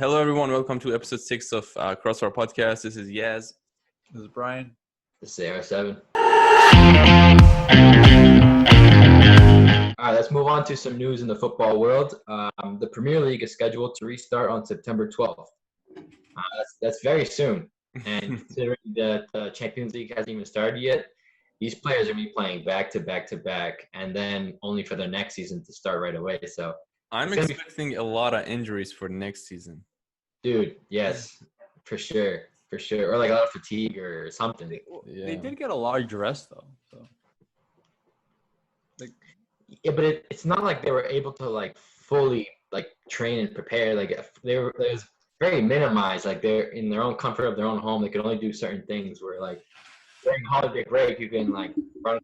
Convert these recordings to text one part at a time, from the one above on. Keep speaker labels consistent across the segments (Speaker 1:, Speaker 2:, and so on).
Speaker 1: Hello, everyone. Welcome to Ep.6 of Crossbar podcast. This is Yaz.
Speaker 2: This is Brian.
Speaker 3: This is AR7. All right, let's move on to some news in the football world. The Premier League is scheduled to restart on September 12th. That's very soon. And considering that the Champions League hasn't even started yet, these players are going to be playing back to back to back, and then only for the next season to start right away. So
Speaker 1: I'm expecting a lot of injuries for next season.
Speaker 3: Dude, yes, for sure. Or like a lot of fatigue or something.
Speaker 2: They did get a large rest though. So.
Speaker 3: Yeah, but it's not like they were able to fully train and prepare. It was very minimized. Like they're in their own comfort of their own home. They could only do certain things. Where during holiday break, you can run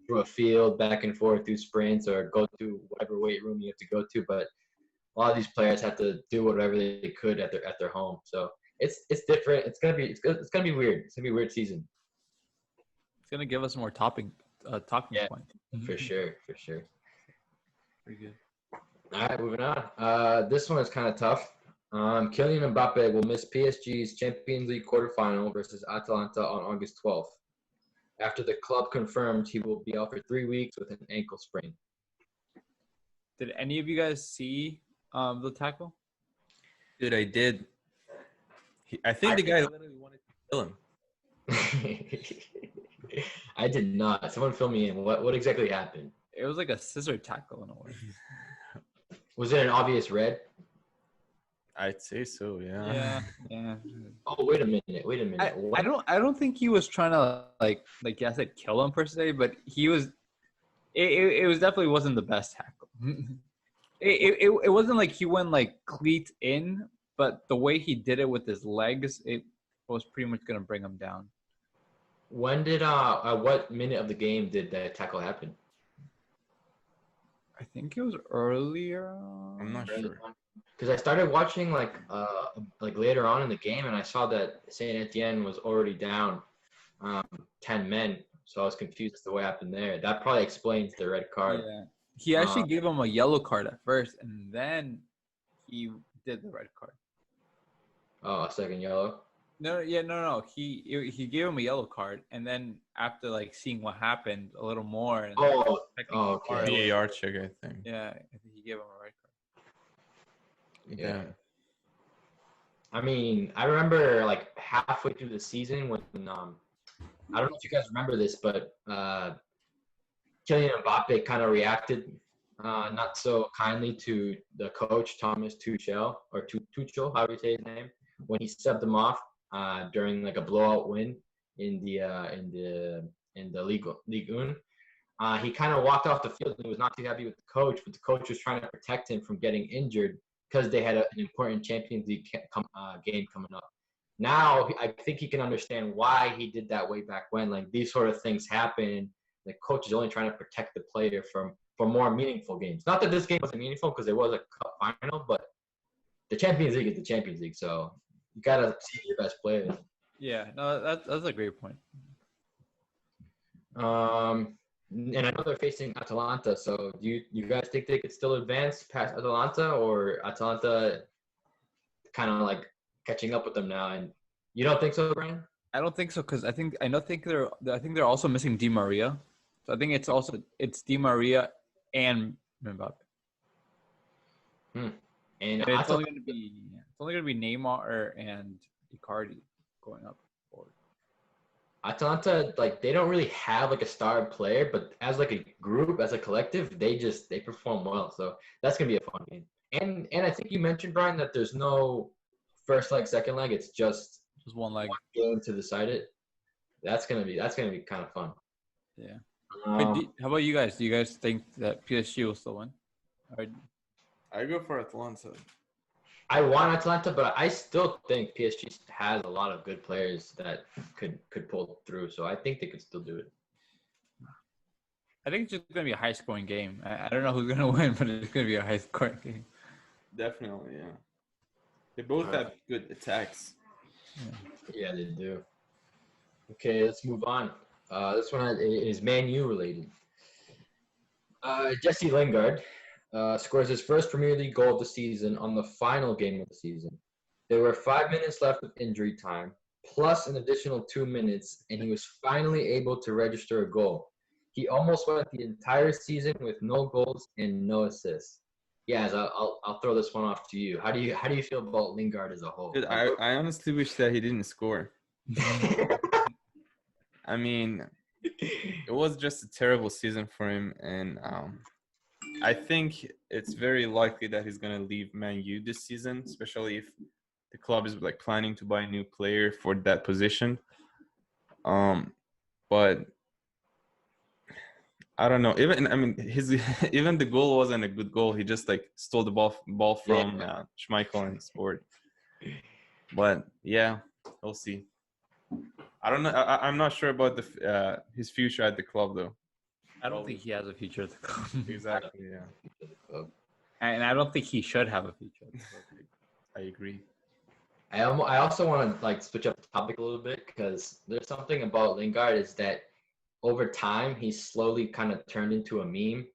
Speaker 3: through a field back and forth, do sprints, or go to whatever weight room you have to go to. But a lot of these players have to do whatever they could at their home. So it's different. It's gonna be weird. It's gonna be a weird season.
Speaker 2: It's gonna give us more talking points.
Speaker 3: For sure.
Speaker 2: Pretty good.
Speaker 3: All right, moving on. This one is kind of tough. Kylian Mbappe will miss PSG's Champions League quarterfinal versus Atalanta on August 12th. After the club confirmed he will be out for 3 weeks with an ankle sprain.
Speaker 2: Did any of you guys see the tackle?
Speaker 1: Dude, I did. I think the guy literally wanted to kill him.
Speaker 3: I did not. Someone fill me in. What exactly happened?
Speaker 2: It was like a scissor tackle in a way.
Speaker 3: Was it an obvious red?
Speaker 1: I'd say so, yeah.
Speaker 2: Yeah.
Speaker 3: Oh, wait a minute.
Speaker 2: I don't think he was trying to like I said kill him per se, but he was. It was definitely wasn't the best tackle. It wasn't like he went cleat in, but the way he did it with his legs, it was pretty much gonna bring him down.
Speaker 3: When did what minute of the game did that tackle happen?
Speaker 2: I think it was earlier.
Speaker 1: I'm not sure.
Speaker 3: Because I started watching later on in the game, and I saw that Saint Etienne was already down 10 men. So I was confused as to what happened there. That probably explains the red card.
Speaker 2: Yeah. He actually gave him a yellow card at first, and then he did the red card.
Speaker 3: Oh, a second yellow?
Speaker 2: No. He gave him a yellow card, and then after seeing what happened a little more. And
Speaker 3: okay.
Speaker 1: VAR check, I think.
Speaker 2: Yeah, I think he gave him a red card.
Speaker 3: Yeah. I mean, I remember halfway through the season when I don't know if you guys remember this, but Kylian Mbappe kind of reacted not so kindly to the coach Thomas Tuchel or Tuchel, however you say his name, when he subbed him off during a blowout win in the Ligue 1. He kind of walked off the field and he was not too happy with the coach, but the coach was trying to protect him from getting injured because they had an important Champions League game coming up. Now, I think he can understand why he did that way back when. These sort of things happen. The coach is only trying to protect the player for more meaningful games. Not that this game wasn't meaningful because it was a cup final, but the Champions League is the Champions League, so you got to see your best players.
Speaker 2: Yeah, no, that's a great point.
Speaker 3: And I know they're facing Atalanta, so do you guys think they could still advance past Atalanta, or Atalanta kind of catching up with them now? And you don't think so, Brian?
Speaker 2: I don't think so because I think they're also missing Di Maria. So I think it's Di Maria and Mbappe.
Speaker 3: And
Speaker 2: it's only going to be Neymar and Icardi going up forward.
Speaker 3: Atalanta, they don't really have a star player, but as a group, as a collective, they perform well. So that's gonna be a fun game. And I think you mentioned, Brian, that there's no first leg, second leg. It's just
Speaker 2: one leg
Speaker 3: game to decide it. That's gonna be kind of fun.
Speaker 2: Yeah. How about you guys? Do you guys think that PSG will still win?
Speaker 1: I go for Atalanta.
Speaker 3: I want Atalanta, but I still think PSG has a lot of good players that could pull through. So I think they could still do it.
Speaker 2: I think it's just going to be a high-scoring game. I don't know who's going to win, but it's going to be a high-scoring game.
Speaker 1: Definitely, yeah. They both have good attacks.
Speaker 3: Yeah, they do. Okay, let's move on. This one is Man U related. Jesse Lingard scores his first Premier League goal of the season on the final game of the season. There were 5 minutes left of injury time, plus an additional 2 minutes, and he was finally able to register a goal. He almost went the entire season with no goals and no assists. Yes, I'll throw this one off to you. How do you feel about Lingard as a whole?
Speaker 1: Dude, I honestly wish that he didn't score. I mean, it was just a terrible season for him, and I think it's very likely that he's gonna leave Man U this season, especially if the club is like planning to buy a new player for that position. But I don't know. Even I mean, his even the goal wasn't a good goal. He just like stole the ball from Schmeichel and scored. But yeah, we'll see. I don't know. I'm not sure about the his future at the club though.
Speaker 2: I don't think he has a future at the club.
Speaker 1: Exactly. Yeah.
Speaker 2: And I don't think he should have a future at the club.
Speaker 1: I agree.
Speaker 3: I also want to like switch up the topic a little bit because there's something about Lingard is that over time he's slowly kind of turned into a meme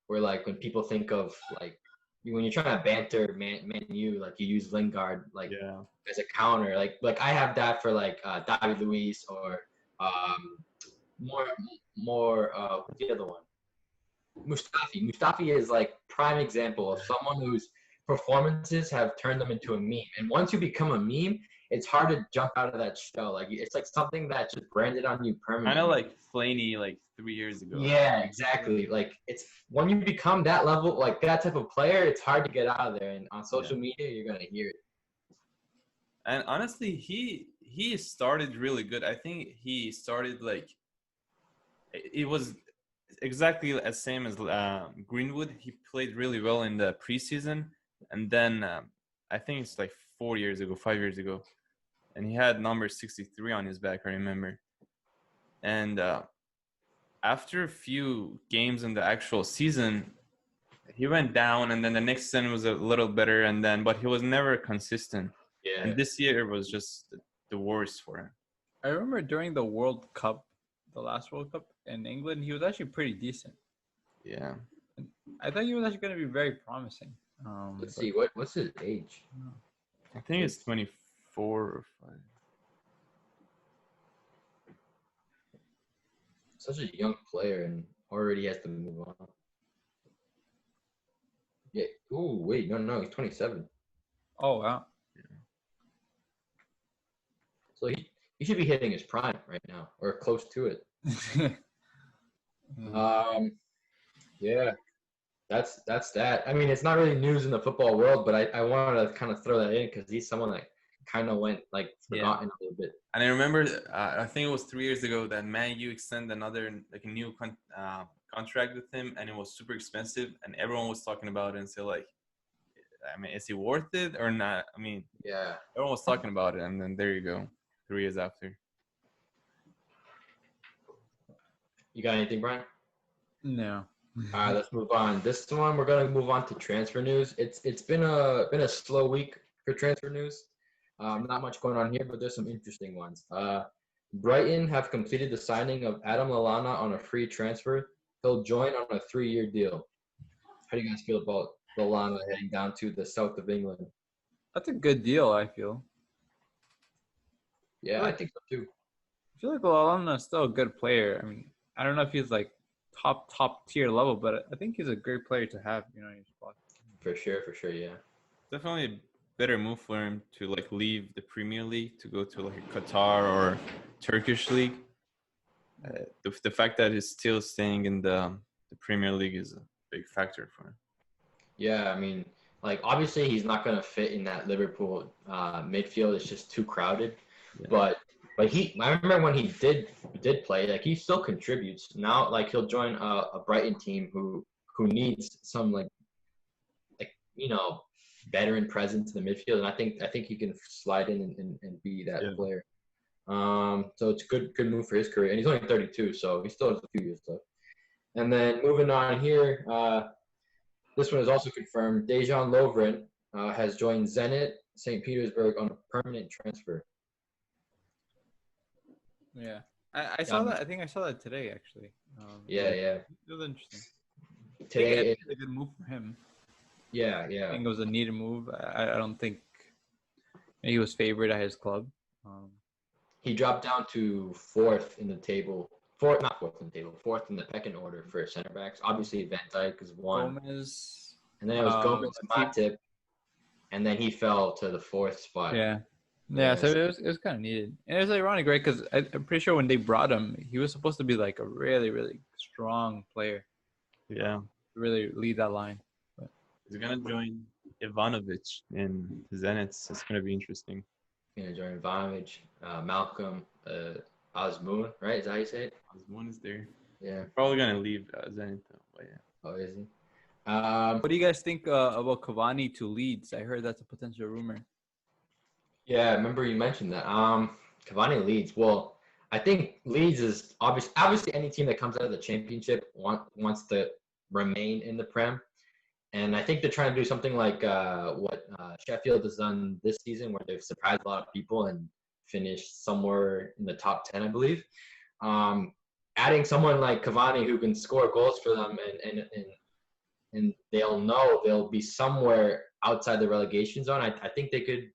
Speaker 3: where like when people think of like when you're trying to banter Man U, like you use Lingard like as a counter, like I have that for like David Luiz or more what's the other one, Mustafi is like prime example of someone whose performances have turned them into a meme, and once you become a meme it's hard to jump out of that shell. Like it's like something that's just branded on you permanently.
Speaker 1: Kind of like Flaney like 3 years ago.
Speaker 3: Yeah, exactly. Like it's when you become that level, like that type of player, it's hard to get out of there. And on social media, you're gonna hear it.
Speaker 1: And honestly, he started really good. I think he started like it was exactly as same as Greenwood. He played really well in the preseason, and then I think it's like 4 years ago, 5 years ago, and he had number 63 on his back. I remember, and after a few games in the actual season, he went down, and then the next season was a little better, but he was never consistent.
Speaker 3: Yeah.
Speaker 1: And this year was just the worst for him.
Speaker 2: I remember during the World Cup, the last World Cup in England, he was actually pretty decent.
Speaker 1: Yeah.
Speaker 2: I thought he was actually going to be very promising.
Speaker 3: Let's see, what's his age?
Speaker 1: I think it's 24 or 5.
Speaker 3: Such a young player and already has to move on. Yeah. Oh wait, no, he's 27.
Speaker 2: Oh wow.
Speaker 3: So he should be hitting his prime right now or close to it. Yeah. That's that. I mean, it's not really news in the football world, but I wanted to kind of throw that in because he's someone that kind of went like forgotten a little bit.
Speaker 1: And I remember, I think it was 3 years ago that Man U extended another like a new contract with him, and it was super expensive, and everyone was talking about it and say like, I mean, is he worth it or not? I mean,
Speaker 3: yeah,
Speaker 1: everyone was talking about it, and then there you go, 3 years after.
Speaker 3: You got anything, Brian?
Speaker 2: No.
Speaker 3: All right, let's move on. This one, we're gonna move on to transfer news. It's been a slow week for transfer news. Not much going on here, but there's some interesting ones. Brighton have completed the signing of Adam Lallana on a free transfer. He'll join on a 3-year deal. How do you guys feel about Lallana heading down to the south of England?
Speaker 2: That's a good deal, I feel.
Speaker 3: Yeah, I think so too.
Speaker 2: I feel like Lallana is still a good player. I mean, I don't know if he's like top tier level, but I think he's a great player to have, in your spot.
Speaker 3: For sure, yeah.
Speaker 1: Definitely a better move for him to like leave the Premier League to go to like Qatar or Turkish league. The fact that he's still staying in the Premier League is a big factor for him.
Speaker 3: Yeah, I mean, like obviously he's not gonna fit in that Liverpool midfield. It's just too crowded. Yeah. But I remember when he did play, like he still contributes. Now, like he'll join a Brighton team who needs some like veteran presence in the midfield, and I think he can slide in and be that player. So it's a good move for his career, and he's only 32, so he still has a few years left. And then moving on here, this one is also confirmed. Dejan Lovren has joined Zenit St. Petersburg on a permanent transfer.
Speaker 2: Yeah, I saw that. I think I saw that today, actually.
Speaker 3: Yeah.
Speaker 2: It was interesting.
Speaker 3: Today,
Speaker 2: it's a good move for him.
Speaker 3: Yeah.
Speaker 2: I think it was a needed move. I don't think, He was favored at his club.
Speaker 3: He dropped down to fourth in the table. Fourth, not fourth in the table. Fourth in the pecking order for center backs. Obviously, Van Dijk is one,
Speaker 2: Gomez.
Speaker 3: and then it was Gomez,
Speaker 2: Matip.
Speaker 3: Matip, and then he fell to the fourth spot.
Speaker 2: Yeah.
Speaker 3: Yeah,
Speaker 2: So it was kind of needed. And it was ironic, right? Because I'm pretty sure when they brought him, he was supposed to be like a really, really strong player.
Speaker 1: Yeah.
Speaker 2: Really lead that line. But
Speaker 1: He's gonna join Ivanovic in Zenit. It's gonna be interesting.
Speaker 3: Jordan Ivanovic, Malcolm, Osmoon, right? Is that how you say it?
Speaker 1: Osman is there.
Speaker 3: Yeah.
Speaker 1: Probably gonna leave Zenit though. But yeah.
Speaker 3: Oh, is he?
Speaker 2: what do you guys think about Cavani to Leeds? I heard that's a potential rumor.
Speaker 3: Yeah, I remember you mentioned that. Cavani Leeds. Well, I think Leeds is obviously any team that comes out of the championship wants to remain in the Prem. And I think they're trying to do something like what Sheffield has done this season, where they've surprised a lot of people and finished somewhere in the top 10, I believe. Adding someone like Cavani who can score goals for them, and they'll know they'll be somewhere outside the relegation zone. I think they could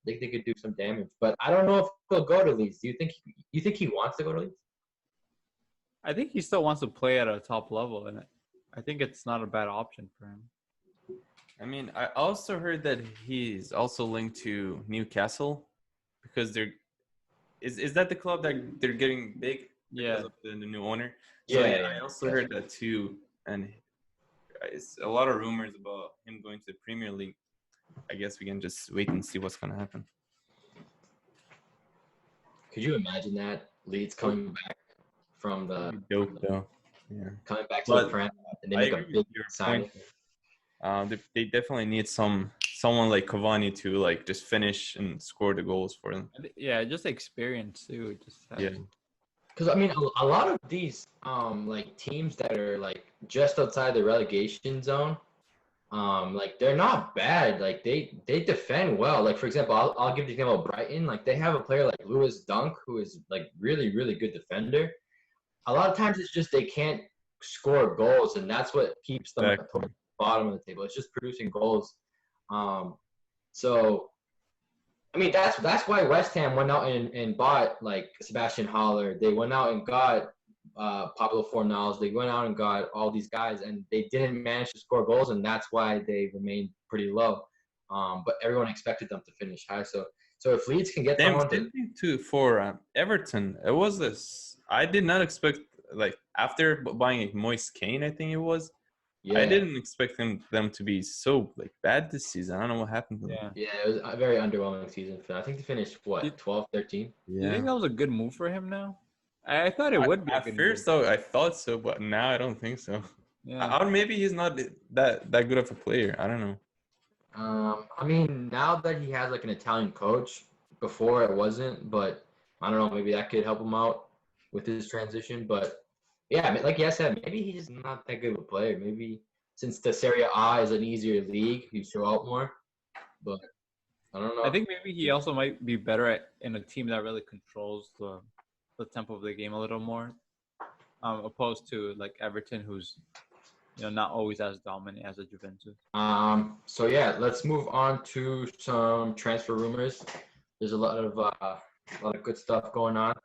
Speaker 3: do some damage, but I don't know if he'll go to Leeds. Do you think he wants to go to Leeds?
Speaker 2: I think he still wants to play at a top level, and I think it's not a bad option for him.
Speaker 1: I mean, I also heard that he's also linked to Newcastle because is that the club that they're getting big because of the new owner? So
Speaker 3: Yeah.
Speaker 1: I also heard that too, and it's a lot of rumors about him going to the Premier League. I guess we can just wait and see what's gonna happen.
Speaker 3: Could you imagine that Leeds coming back from the
Speaker 1: dope though? Yeah,
Speaker 3: coming back to the Prem and they make a big signing?
Speaker 1: They definitely need someone like Cavani to like just finish and score the goals for them.
Speaker 2: Yeah, just experience too.
Speaker 3: Because I mean, a lot of these like teams that are like just outside the relegation zone, like they're not bad. Like they defend well. Like for example, I'll give the example of Brighton. Like they have a player like Lewis Dunk who is like really really good defender. A lot of times it's just they can't score goals, and that's what keeps them at the bottom of the table. It's just producing goals. So I mean that's why West Ham went out and bought like Sebastian Haller. They went out and got Pablo Fornals. They went out and got all these guys, and they didn't manage to score goals, and that's why they remained pretty low. But everyone expected them to finish high. So if Leeds can get someone
Speaker 1: for Everton, it was this. I did not expect like after buying Moise Kean, I think it was. Yeah. I didn't expect them to be so like bad this season. I don't know what happened to them.
Speaker 3: Yeah, it was a very underwhelming season for them. I think they finished 12, 13.
Speaker 2: Yeah. You think that was a good move for him now? I thought it would be.
Speaker 1: At first, though, I thought so, but now I don't think so. Yeah. Or maybe he's not that good of a player. I don't know.
Speaker 3: I mean, now that he has like an Italian coach, before it wasn't, but I don't know. Maybe that could help him out with his transition. But yeah, like I said, maybe he's just not that good of a player. Maybe since the Serie A is an easier league, he show out more. But I don't know.
Speaker 2: I think maybe he also might be better in a team that really controls the tempo of the game a little more, opposed to like Everton, who's not always as dominant as a Juventus.
Speaker 3: So yeah, let's move on to some transfer rumors. There's a lot of good stuff going on.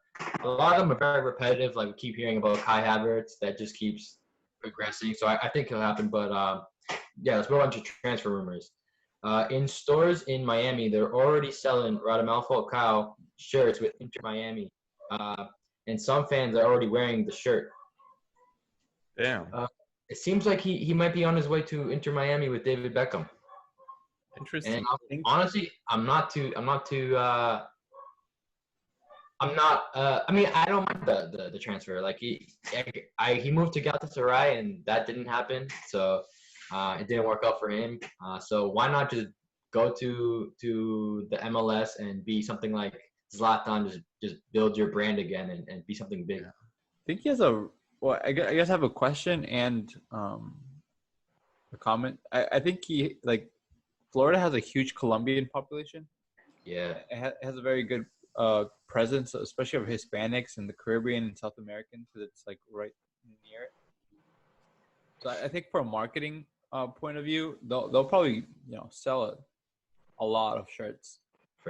Speaker 3: A lot of them are very repetitive. Like we keep hearing about Kai Havertz, that just keeps progressing. So I think it'll happen. But yeah, let's move on to transfer rumors. In stores in Miami, they're already selling Radamel Falcao shirts with Inter Miami. And some fans are already wearing the shirt.
Speaker 1: Damn.
Speaker 3: It seems like he might be on his way to Inter Miami with David Beckham.
Speaker 1: Interesting.
Speaker 3: And honestly, I mean, I don't mind the transfer. Like he moved to Galatasaray and that didn't happen, so it didn't work out for him. So why not just go to the MLS and be something like Zlatan, just build your brand again and be something big.
Speaker 2: I think he has I guess I have a question and a comment. I think Florida has a huge Colombian population.
Speaker 3: Yeah.
Speaker 2: It has a very good presence, especially of Hispanics and the Caribbean and South Americans, because it's like right near it. So I think from a marketing point of view, they'll probably sell a lot of shirts.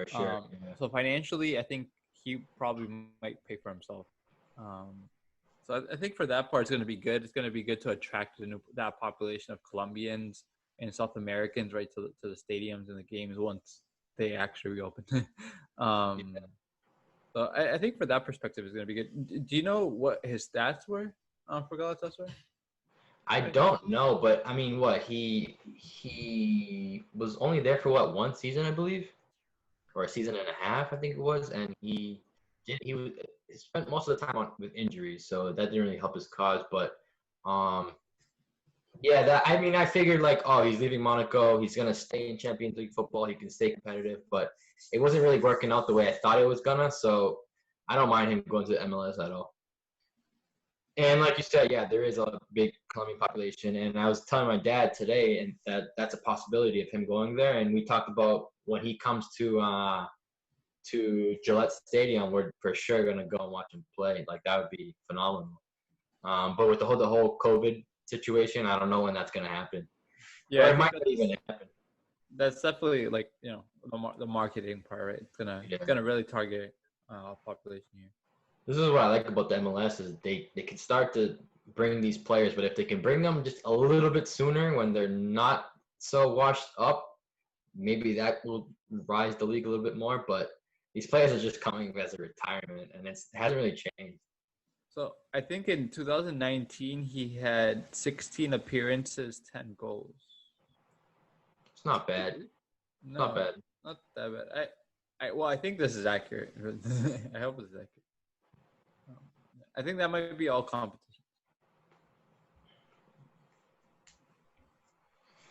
Speaker 3: for sure. Yeah.
Speaker 2: So financially, I think he probably might pay for himself. So I think for that part, it's going to be good. It's going to be good to attract that population of Colombians and South Americans right to the stadiums and the games once they actually reopen. So I think for that perspective, it's going to be good. Do you know what his stats were for Galatasaray?
Speaker 3: I don't know, but I mean, what he was only there for what, one season, I believe, or a season and a half, I think it was, and he spent most of the time with injuries, so that didn't really help his cause. But yeah, I mean, I figured like, oh, he's leaving Monaco, he's gonna stay in Champions League football, he can stay competitive, but it wasn't really working out the way I thought it was gonna. So I don't mind him going to MLS at all. And like you said, yeah, there is a big Colombian population. And I was telling my dad today, and that's a possibility of him going there. And we talked about when he comes to Gillette Stadium, we're for sure gonna go and watch him play. Like that would be phenomenal. But with the whole COVID situation, I don't know when that's gonna happen.
Speaker 2: Yeah,
Speaker 3: or it might not even happen.
Speaker 2: That's definitely like the marketing part, right? It's gonna really target population here.
Speaker 3: This is what I like about the MLS is they can start to bring these players, but if they can bring them just a little bit sooner when they're not so washed up, maybe that will rise the league a little bit more. But these players are just coming as a retirement, and it hasn't really changed.
Speaker 2: So I think in 2019 he had 16 appearances, 10 goals.
Speaker 3: It's not bad.
Speaker 2: No,
Speaker 3: Not bad.
Speaker 2: Not that bad. I think this is accurate. I hope it's accurate. I think that might be all competition.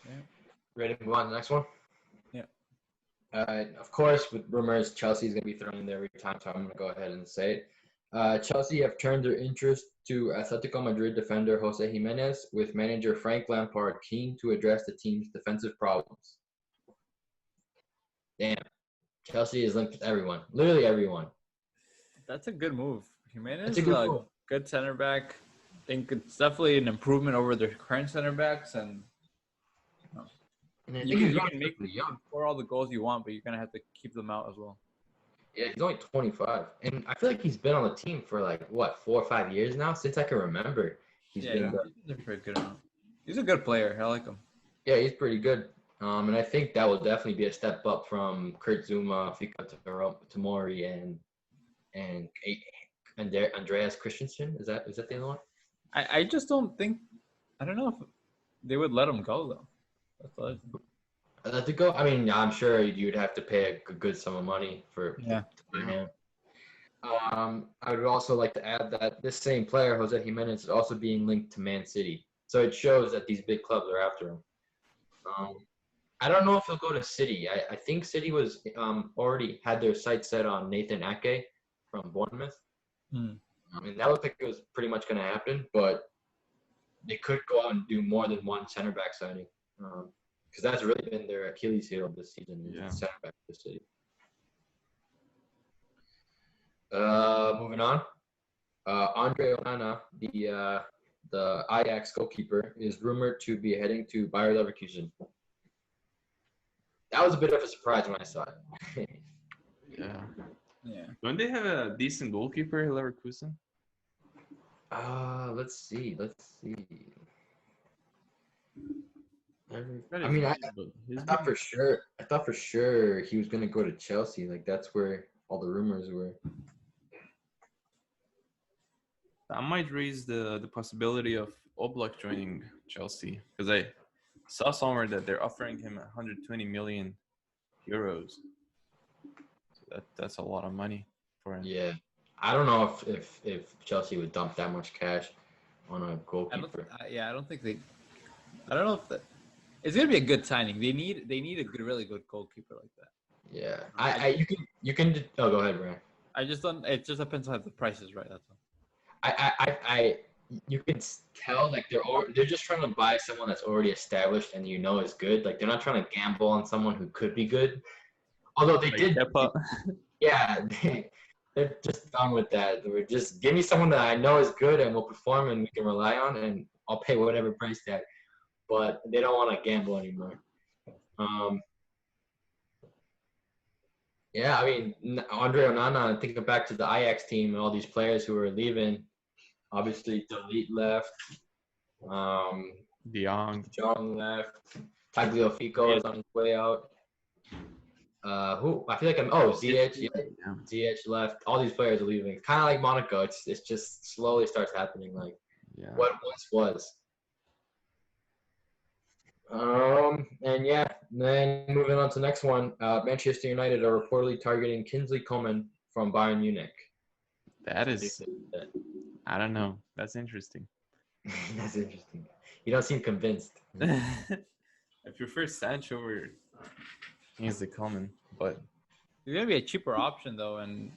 Speaker 2: Yeah.
Speaker 3: Ready to move on to the next one?
Speaker 2: Yeah.
Speaker 3: Of course, with rumors, Chelsea is going to be thrown in there every time, so I'm going to go ahead and say it. Chelsea have turned their interest to Atletico Madrid defender Jose Jimenez, with manager Frank Lampard keen to address the team's defensive problems. Damn. Chelsea is linked with everyone. Literally everyone.
Speaker 2: That's a good move. Jimenez
Speaker 3: That's a
Speaker 2: is
Speaker 3: good
Speaker 2: a
Speaker 3: move.
Speaker 2: good center back. I think it's definitely an improvement over their current center backs, and
Speaker 3: And I
Speaker 2: you
Speaker 3: think he's
Speaker 2: can make
Speaker 3: relatively young.
Speaker 2: score all the goals you want, but you're gonna have to keep them out as well.
Speaker 3: Yeah, he's only 25. And I feel like he's been on the team for like, what, 4 or 5 years now? Since I can remember. He's been
Speaker 2: He's a pretty good amount. He's a good player. I like him.
Speaker 3: Yeah, he's pretty good. And I think that will definitely be a step up from Kurt Zuma, Fika Tomori, and Andreas Christensen. Is that the other one?
Speaker 2: I just don't think. I don't know if they would let him go though. That's all.
Speaker 3: Let it go. I mean, I'm sure you'd have to pay a good sum of money for him. I would also like to add that this same player, Jose Jimenez, is also being linked to Man City. So it shows that these big clubs are after him. I don't know if he'll go to City. I think City was already had their sights set on Nathan Ake from Bournemouth. And that looked like it was pretty much going to happen, but they could go out and do more than one center back signing. Because that's really been their Achilles heel this season, center back for City. Moving on. Andre Onana, the Ajax goalkeeper, is rumored to be heading to Bayer Leverkusen. That was a bit of a surprise when I saw it.
Speaker 1: Yeah. Don't they have a decent goalkeeper, Leverkusen?
Speaker 3: Let's see. I thought for sure he was gonna go to Chelsea. Like that's where all the rumors were.
Speaker 1: I might raise the possibility of Oblak joining Chelsea because I saw somewhere that they're offering him 120 million euros. So that's a lot of money for him.
Speaker 3: Yeah, I don't know if Chelsea would dump that much cash on a goalkeeper.
Speaker 2: I don't think they. I don't know if that. It's gonna be a good signing. They need a good, really good goalkeeper like that.
Speaker 3: Yeah, you can. Oh, go ahead, Brian.
Speaker 2: I just don't. It just depends on if the price is right. That's all.
Speaker 3: You can tell like they're just trying to buy someone that's already established and is good. Like they're not trying to gamble on someone who could be good. Although they did. Yeah, they're just done with that. They were just give me someone that I know is good and will perform and we can rely on, and I'll pay whatever price tag. But they don't want to gamble anymore. Yeah, I mean, Andre Onana, thinking back to the Ajax team and all these players who were leaving. Obviously, Delete left.
Speaker 1: De Jong.
Speaker 3: John left. Tagliafico is on his way out. Who I feel like Ziyech. Yeah.
Speaker 1: Yeah.
Speaker 3: Ziyech left. All these players are leaving. Kind of like Monaco. It's just slowly starts happening. Like
Speaker 1: Yeah.
Speaker 3: what once was. And yeah, then moving on to the next one. Manchester United are reportedly targeting Kingsley Coman from Bayern Munich.
Speaker 1: That is, I don't know. That's interesting.
Speaker 3: That's interesting. You don't seem convinced.
Speaker 1: I prefer Sancho over Kingsley Coman, but
Speaker 2: He's gonna be a cheaper option though, and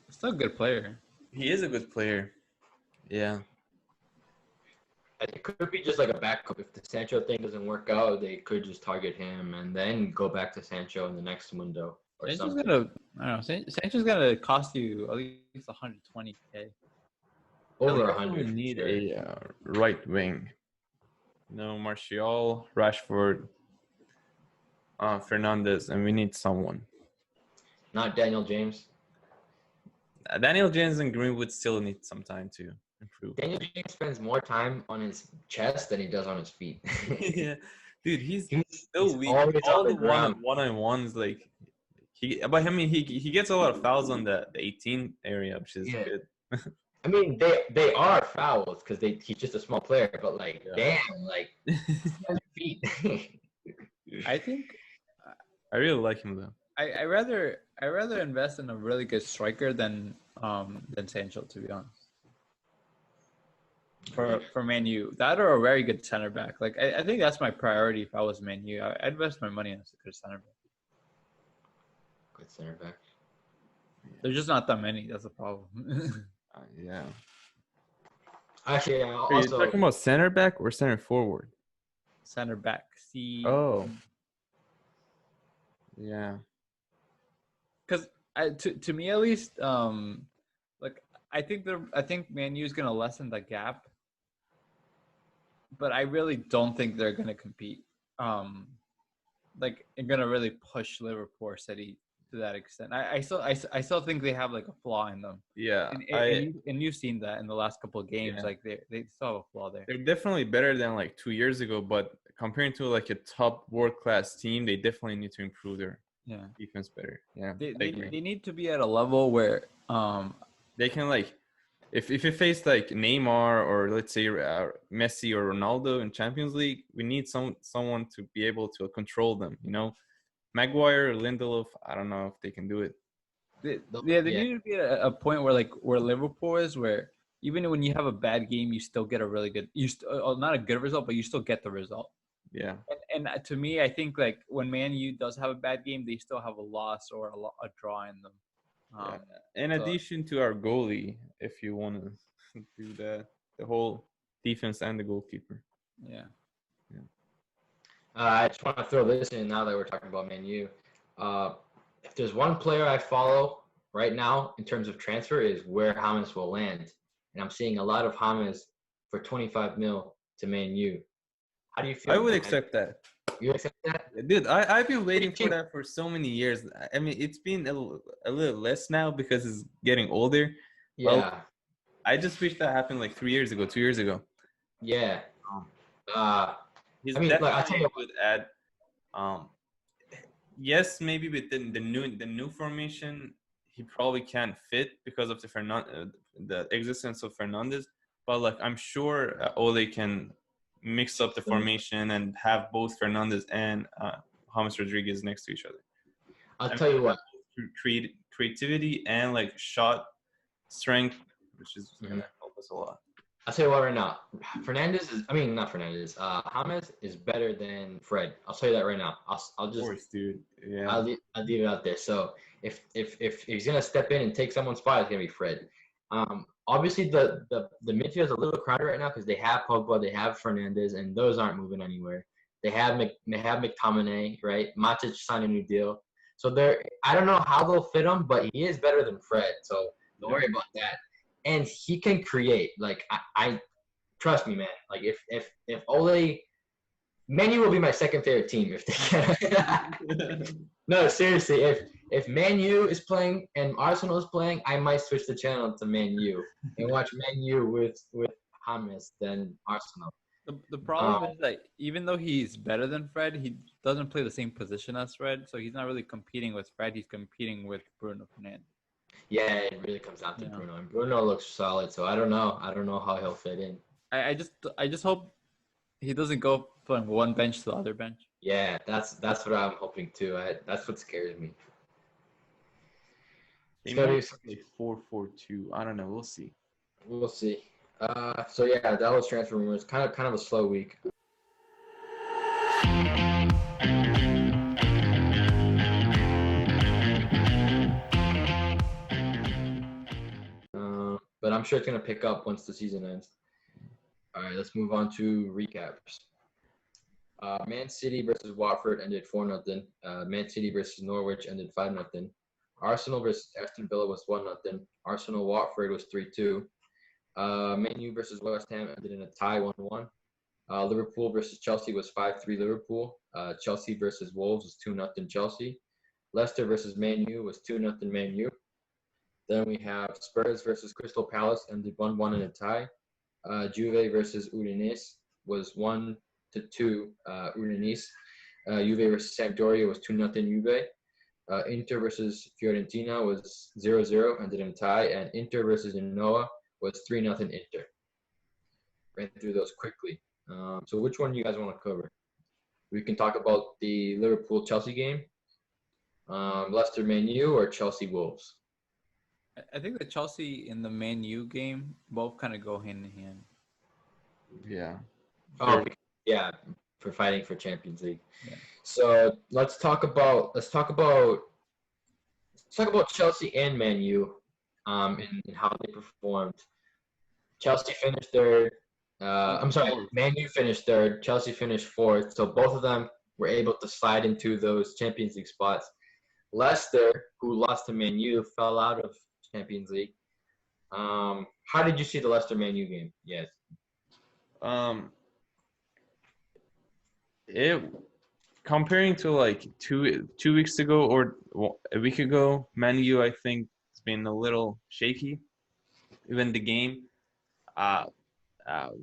Speaker 2: still a good player.
Speaker 1: he is a good player. Yeah.
Speaker 3: It could be just like a backup. If the Sancho thing doesn't work out, they could just target him and then go back to Sancho in the next window or
Speaker 2: Sancho's
Speaker 3: something.
Speaker 2: gonna, I don't know. Sancho's gonna cost you at least 120K.
Speaker 3: Over
Speaker 1: We
Speaker 3: 100.
Speaker 1: need
Speaker 3: sure.
Speaker 1: a right wing. No, Martial, Rashford, Fernandez, and we need someone.
Speaker 3: Not Daniel James.
Speaker 1: Daniel James and Greenwood still need some time to improve.
Speaker 3: Daniel James spends more time on his chest than he does on his feet.
Speaker 1: Yeah, dude, he's
Speaker 3: He's
Speaker 1: so weak.
Speaker 3: always
Speaker 1: All
Speaker 3: on
Speaker 1: the
Speaker 3: the ground.
Speaker 1: one-on-ones, like but I mean, he gets a lot of fouls on the 18 area, which is
Speaker 3: Yeah.
Speaker 1: good.
Speaker 3: I mean, they are fouls because he's just a small player, but like,
Speaker 1: Yeah.
Speaker 3: damn, like on your feet.
Speaker 2: I think
Speaker 1: I really like him though.
Speaker 2: I rather invest in a really good striker than Sancho, to be honest. For Man U, that or a very good center back. Like I think that's my priority if I was Man U. I'd invest my money on a good center back.
Speaker 3: Good center back.
Speaker 2: There's just not that many. That's the problem.
Speaker 1: Yeah.
Speaker 3: Actually,
Speaker 1: Are you talking about center back or center forward?
Speaker 2: Center back. See.
Speaker 1: Oh. Yeah.
Speaker 2: Because to me at least, like I think Man U is gonna lessen the gap, but I really don't think they're gonna compete. Like they're gonna really push Liverpool or City to that extent. I still think they have like a flaw in them.
Speaker 1: Yeah.
Speaker 2: And you've seen that in the last couple of games.
Speaker 1: Yeah.
Speaker 2: Like they still have a flaw there.
Speaker 1: They're definitely better than like 2 years ago, but comparing to like a top world-class team, they definitely need to improve their defense better. Yeah.
Speaker 2: They need to be at a level where
Speaker 1: they can like if you face like Neymar or let's say Messi or Ronaldo in Champions League, we need someone to be able to control them, you know. Maguire, Lindelof, I don't know if they can do it.
Speaker 2: They need to be at a point where Liverpool is, where even when you have a bad game, you still get a really good, not a good result, but you still get the result.
Speaker 1: Yeah.
Speaker 2: And to me, I think like when Man U does have a bad game, they still have a loss or a draw in them.
Speaker 1: In addition to our goalie, if you want to do the whole defense and the goalkeeper.
Speaker 2: Yeah.
Speaker 3: I just want to throw this in now that we're talking about Man U. If there's one player I follow right now in terms of transfer is where James will land. And I'm seeing a lot of James for 25 mil to Man U. How do you feel?
Speaker 1: I would accept that.
Speaker 3: You accept that?
Speaker 1: Dude, I've been waiting for that for so many years. I mean, it's been a little less now because it's getting older.
Speaker 3: Yeah.
Speaker 1: Well, I just wish that happened like 2 years ago.
Speaker 3: Yeah.
Speaker 1: He's
Speaker 3: I mean,
Speaker 1: definitely
Speaker 3: I'll tell you
Speaker 1: a good ad. Yes, maybe with the new formation, he probably can't fit because of the existence of Fernandez. But like, I'm sure Ole can mix up the formation and have both Fernandez and James Rodriguez next to each other.
Speaker 3: I'll tell you what.
Speaker 1: Creativity and like shot strength, which is gonna help us a lot.
Speaker 3: I'll tell you what right now. James is better than Fred. I'll tell you that right now. I'll just. Of course,
Speaker 1: dude. Yeah.
Speaker 3: I'll leave it out there. So if he's gonna step in and take someone's spot, it's gonna be Fred. Obviously the midfield is a little crowded right now because they have Pogba, they have Fernandez, and those aren't moving anywhere. They have McTominay, right? Matic signed a new deal, so I don't know how they'll fit him, but he is better than Fred. So don't worry about that. And he can create. Like I trust me, man. Like if Ole, Man U will be my second favorite team if they can. No, seriously. If Man U is playing and Arsenal is playing, I might switch the channel to Man U and watch Man U with James than Arsenal.
Speaker 2: The problem is that even though he's better than Fred, he doesn't play the same position as Fred, so he's not really competing with Fred. He's competing with Bruno Fernandes.
Speaker 3: Yeah, it really comes down to Bruno, and Bruno looks solid. So I don't know how he'll fit in.
Speaker 2: I just hope he doesn't go from one bench to the other bench.
Speaker 3: Yeah, that's what I'm hoping too. That's what scares me.
Speaker 1: They might play 4-4-2. I don't know. We'll see.
Speaker 3: We'll see. So yeah, that was transfer rumors. Kind of a slow week. But I'm sure it's gonna pick up once the season ends. All right, let's move on to recaps. Man City versus Watford ended 4-0. Man City versus Norwich ended 5-0. Arsenal versus Aston Villa was 1-0. Arsenal Watford was 3-2. Man U versus West Ham ended in a tie 1-1. Liverpool versus Chelsea was 5-3 Liverpool. Chelsea versus Wolves was 2-0 Chelsea. Leicester versus Man U was 2-0 Man U. Then we have Spurs versus Crystal Palace ended 1-1 in a tie. Juve versus Udinese was 1-2 Udinese. Juve versus Sampdoria was 2-0 Juve. Inter versus Fiorentina was 0-0, ended in a tie. And Inter versus Genoa was 3-0 Inter. Ran through those quickly. So which one do you guys want to cover? We can talk about the Liverpool-Chelsea game, Leicester Man U, or Chelsea Wolves.
Speaker 2: I think the Chelsea and the Man U game both kind of go hand in hand.
Speaker 1: Yeah.
Speaker 3: Oh, yeah, for fighting for Champions League.
Speaker 2: Yeah.
Speaker 3: So let's talk about Chelsea and Man U, and how they performed. Chelsea finished third. Man U finished third. Chelsea finished fourth. So both of them were able to slide into those Champions League spots. Leicester, who lost to Man U, fell out of Champions League. How did you see the Leicester Man U game? Yes.
Speaker 1: It comparing to like two weeks ago or a week ago, Man U I think it's been a little shaky. Even the game,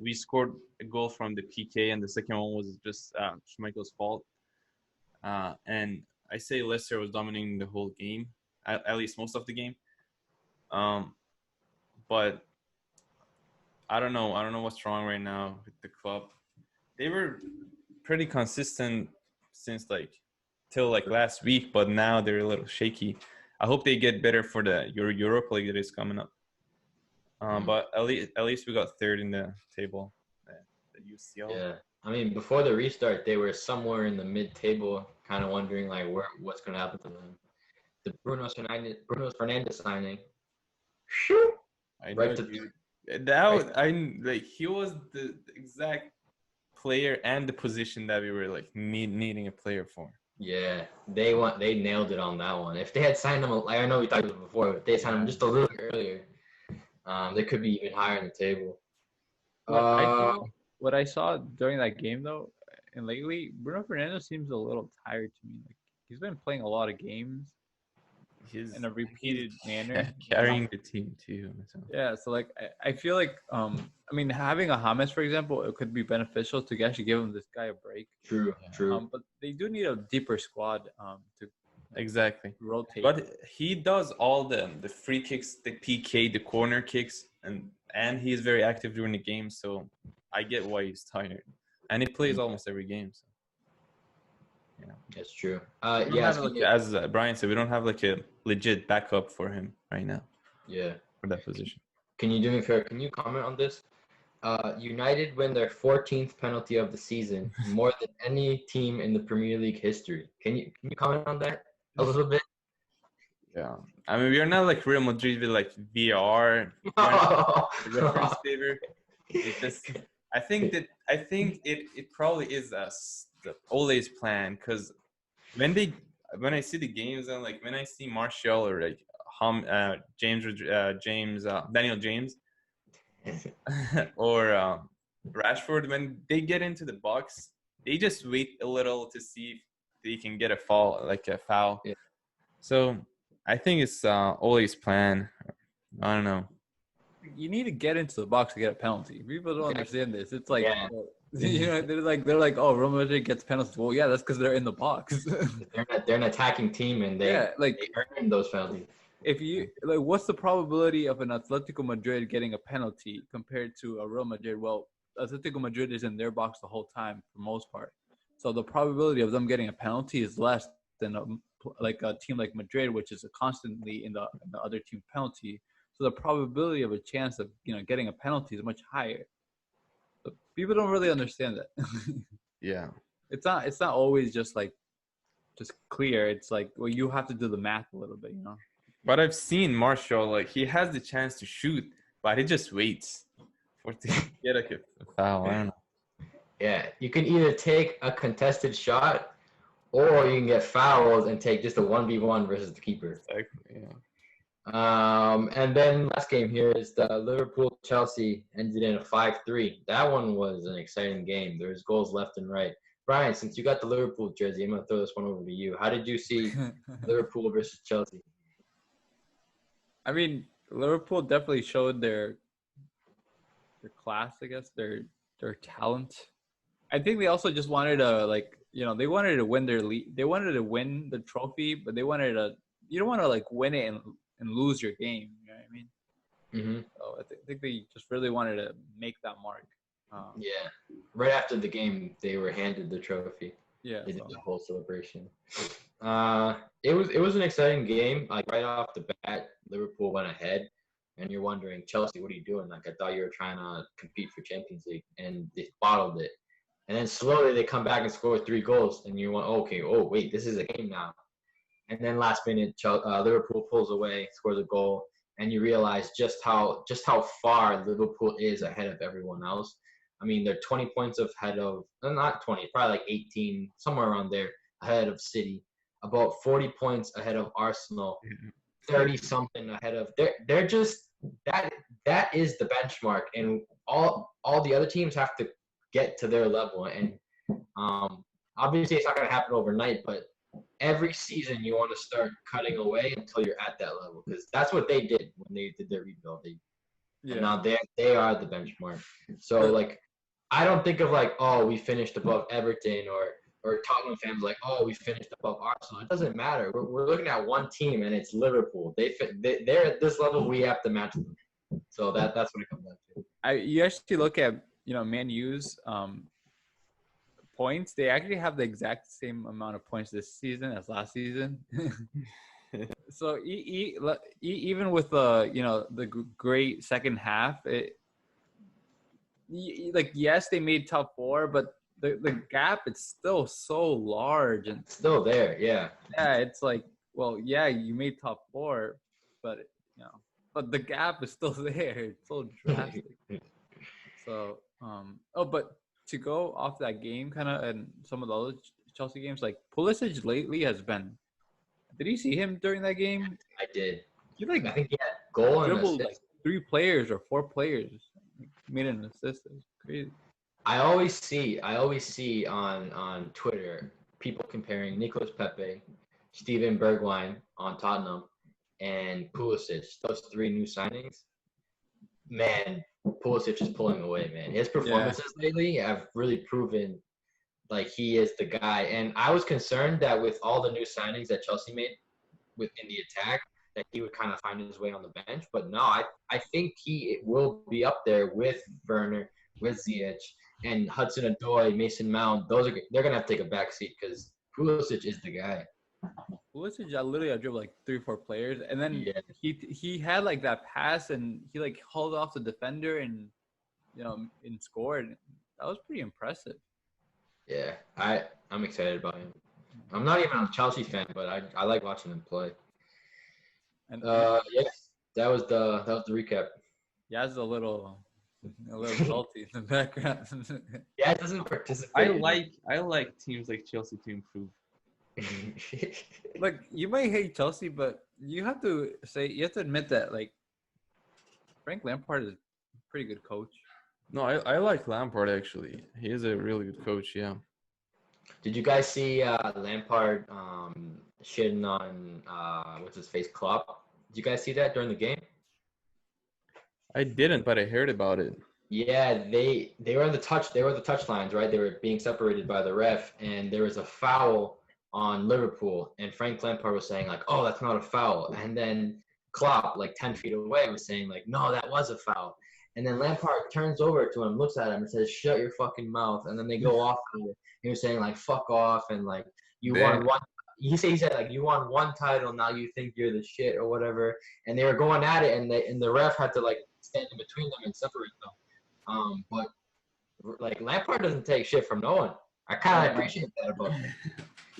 Speaker 1: we scored a goal from the PK, and the second one was just Schmeichel's fault. And I say Leicester was dominating the whole game, at least most of the game. But I don't know what's wrong right now with the club. They were pretty consistent since till last week, but now they're a little shaky. I hope they get better for the Europa League that is coming up. But at least we got third in the table, the UCL.
Speaker 3: Yeah, I mean, before the restart, they were somewhere in the mid-table, kind of wondering what's going to happen to them. The Bruno Fernandes signing.
Speaker 1: I know, he was the exact player and the position that we were needing a player for.
Speaker 3: Yeah, they nailed it on that one. If they had signed him, I know we talked about it before, but if they signed him just a little bit earlier, they could be even higher in the table.
Speaker 2: What I saw during that game, though, and lately, Bruno Fernandes seems a little tired to me. He's been playing a lot of games in a repeated manner.
Speaker 1: Carrying the team, too. So.
Speaker 2: Yeah, so, I feel like, having a James, for example, it could be beneficial to actually give this guy a break.
Speaker 3: True.
Speaker 2: But they do need a deeper squad to
Speaker 1: exactly
Speaker 2: rotate.
Speaker 1: But he does all the free kicks, the PK, the corner kicks, and he's very active during the game. So I get why he's tired, and he plays almost every game. So yeah,
Speaker 3: that's true.
Speaker 1: As Brian said, we don't have a legit backup for him right now.
Speaker 3: Yeah,
Speaker 1: for that position.
Speaker 3: Can you comment on this? United win their 14th penalty of the season, more than any team in the Premier League history. Can you comment on that a little bit?
Speaker 1: Yeah, I mean, we are not like Real Madrid with VAR reference favor. It's just, I think it probably is the Ole's plan, because when I see the games and when I see Martial or Daniel James or Rashford, when they get into the box, they just wait a little to see if they can get a foul.
Speaker 3: Yeah.
Speaker 1: So I think it's Ole's plan. I don't know.
Speaker 2: You need to get into the box to get a penalty. People don't understand this. It's like,
Speaker 3: Yeah.
Speaker 2: well, they're like, oh, Real Madrid gets penalties. Well, yeah, that's because they're in the box.
Speaker 3: They're an attacking team, and they
Speaker 2: like
Speaker 3: earn those penalties.
Speaker 2: if you like, what's the probability of an Atletico Madrid getting a penalty compared to a Real Madrid? Well, Atletico Madrid is in their box the whole time for most part, so the probability of them getting a penalty is less than a team like Madrid, which is constantly in the other team penalty. So the probability of a chance of getting a penalty is much higher. But people don't really understand that.
Speaker 1: Yeah.
Speaker 2: It's not always just clear. It's like, well, you have to do the math a little bit.
Speaker 1: But I've seen Marshall, like, he has the chance to shoot, but he just waits for to get a foul. I don't know.
Speaker 3: Yeah, you can either take a contested shot, or you can get fouled and take just a 1v1 versus the keeper.
Speaker 1: Exactly, yeah.
Speaker 3: And then last game here is the Liverpool-Chelsea ended in a 5-3. That one was an exciting game. There was goals left and right. Brian, since you got the Liverpool jersey, I'm going to throw this one over to you. How did you see Liverpool versus Chelsea?
Speaker 2: I mean, Liverpool definitely showed their class, I guess, their talent. I think they also just wanted to they wanted to win their league. They wanted to win the trophy, but they wanted to. You don't want to win it and lose your game. You know what I mean?
Speaker 3: Mm-hmm.
Speaker 2: So I think they just really wanted to make that mark.
Speaker 3: Yeah. Right after the game, they were handed the trophy.
Speaker 2: Yeah.
Speaker 3: They did the whole celebration. It was an exciting game. Like right off the bat, Liverpool went ahead, and you're wondering, Chelsea, what are you doing? Like I thought you were trying to compete for Champions League, and they bottled it. And then slowly they come back and score 3 goals, and you went, okay, oh wait, this is a game now. And then last minute, Liverpool pulls away, scores a goal, and you realize just how far Liverpool is ahead of everyone else. I mean, they're 20 points ahead of, not 20, probably like 18, somewhere around there, ahead of City, about 40 points ahead of Arsenal, 30 something ahead of. They're just that is the benchmark, and all the other teams have to get to their level, and obviously it's not going to happen overnight, but every season you want to start cutting away until you're at that level, because that's what they did when they did their rebuild. And now they are the benchmark. So I don't think of oh, we finished above Everton, or Tottenham fans oh, we finished above Arsenal. It doesn't matter. We're looking at one team, and it's Liverpool. They're at this level. We have to match them. So that's what it comes down to.
Speaker 2: You actually look at Man U's points. They actually have the exact same amount of points this season as last season. So even with the great second half, yes, they made top 4, but the gap is still so large and
Speaker 3: still there. Yeah,
Speaker 2: it's you made top 4, but but the gap is still there. It's so drastic. So but to go off that game kind of, and some of the other Chelsea games, Pulisic lately has been. Did you see him during that game?
Speaker 3: I did.
Speaker 2: He
Speaker 3: I think he had goal and
Speaker 2: dribbled
Speaker 3: assist.
Speaker 2: 3 players or 4 players. Made an assist. It was crazy.
Speaker 3: I always see on Twitter people comparing Nicolas Pepe, Steven Bergwijn on Tottenham, and Pulisic. Those 3 new signings. Man, Pulisic is pulling away, man. His performances lately have really proven he is the guy. And I was concerned that with all the new signings that Chelsea made within the attack, that he would kind of find his way on the bench. But no, I think he will be up there with Werner, with Ziyech, and Hudson-Odoi, Mason Mount. They're gonna have to take a back seat because Pulisic is the guy.
Speaker 2: Pulisic, I dribbled 3 or 4 players, and then he had that pass, and he hauled off the defender and and scored. That was pretty impressive. Yeah,
Speaker 3: I'm excited about him. I'm not even a Chelsea fan, but I like watching him play. And that was the recap.
Speaker 2: Yeah, it's a little salty in the background.
Speaker 3: Yeah, it doesn't participate.
Speaker 1: I like teams like Chelsea to improve.
Speaker 2: Look, you might hate Chelsea, but you have to admit that Frank Lampard is a pretty good coach.
Speaker 1: No, I like Lampard actually. He is a really good coach. Yeah.
Speaker 3: Did you guys see Lampard shitting on what's his face, Klopp? Did you guys see that during the game?
Speaker 1: I didn't, but I heard about it.
Speaker 3: Yeah, they were on the touch. They were the touch lines, right? They were being separated by the ref, and there was a foul on Liverpool. And Frank Lampard was saying like, "Oh, that's not a foul." And then Klopp, like 10 feet away, was saying like, "No, that was a foul." And then Lampard turns over to him, looks at him, and says, "Shut your fucking mouth." And then they go off. And he was saying like, "Fuck off," and like, "You won
Speaker 1: Damn.
Speaker 3: one." He said like, "You won one title, now you think you're the shit or whatever." And they were going at it, and the ref had to like stand in between them and separate them. But like Lampard doesn't take shit from no one. I kind of appreciate that about him.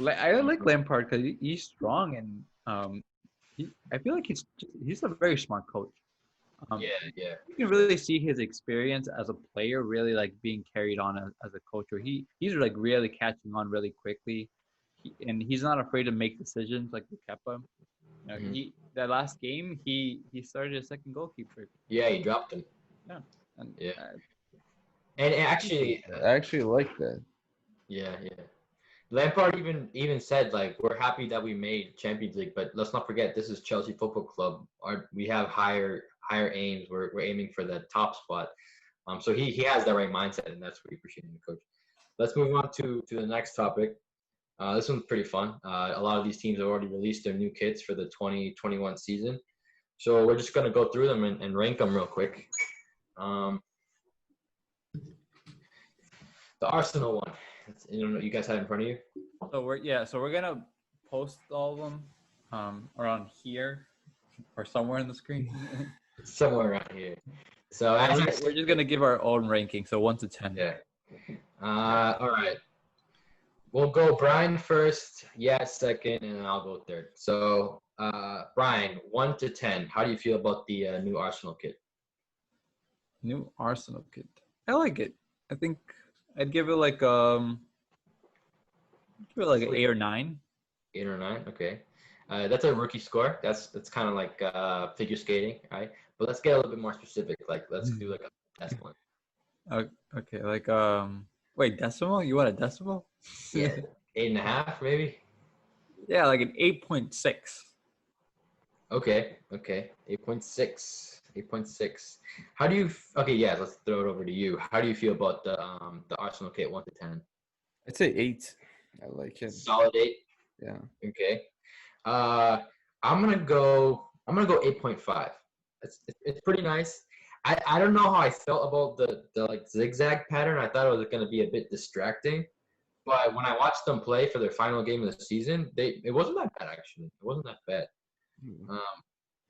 Speaker 2: I like Lampard because he's strong and I feel like he's a very smart coach.
Speaker 3: Yeah.
Speaker 2: You can really see his experience as a player really like being carried on as a coach. Where he's like really catching on really quickly, and he's not afraid to make decisions like with Kepa. That last game he started a second goalkeeper.
Speaker 3: Yeah, he dropped him.
Speaker 2: Yeah. And,
Speaker 3: Yeah. And actually,
Speaker 1: I actually like that.
Speaker 3: yeah. Lampard even said like, "We're happy that we made Champions League, but let's not forget this is Chelsea Football Club. We have higher aims. We're aiming for the top spot." So he has that right mindset, and that's what we appreciate in the coach. Let's move on to the next topic. This one's pretty fun. A lot of these teams have already released their new kits for the 2021 season, so we're just gonna go through them and rank them real quick. The Arsenal one. You guys have it in front of you?
Speaker 2: So we're gonna post all of them around here or somewhere on the screen.
Speaker 3: Somewhere around here. So
Speaker 2: we're just gonna give our own ranking, so 1 to 10.
Speaker 3: Yeah. All right. We'll go Brian first, second, and I'll go third. So Brian, 1 to 10. How do you feel about the new Arsenal kit?
Speaker 2: New Arsenal kit. I like it. I think I'd give it like an 8 or 9.
Speaker 3: 8 or 9, okay. That's a rookie score. That's kind of like figure skating, right? But let's get a little bit more specific. Like let's do like a test one.
Speaker 2: Okay, like wait, decimal? You want a decimal?
Speaker 3: Yeah, 8.5 maybe.
Speaker 2: Yeah, like an 8.6.
Speaker 3: Okay, 8.6. 8.6. How do you? Okay, yeah. Let's throw it over to you. How do you feel about the Arsenal kit 1 to 10?
Speaker 1: I'd say 8. I like it.
Speaker 3: Solid 8.
Speaker 1: Yeah.
Speaker 3: Okay. I'm gonna go 8.5. It's pretty nice. I don't know how I felt about the like zigzag pattern. I thought it was gonna be a bit distracting, but when I watched them play for their final game of the season, it wasn't that bad actually. It wasn't that bad.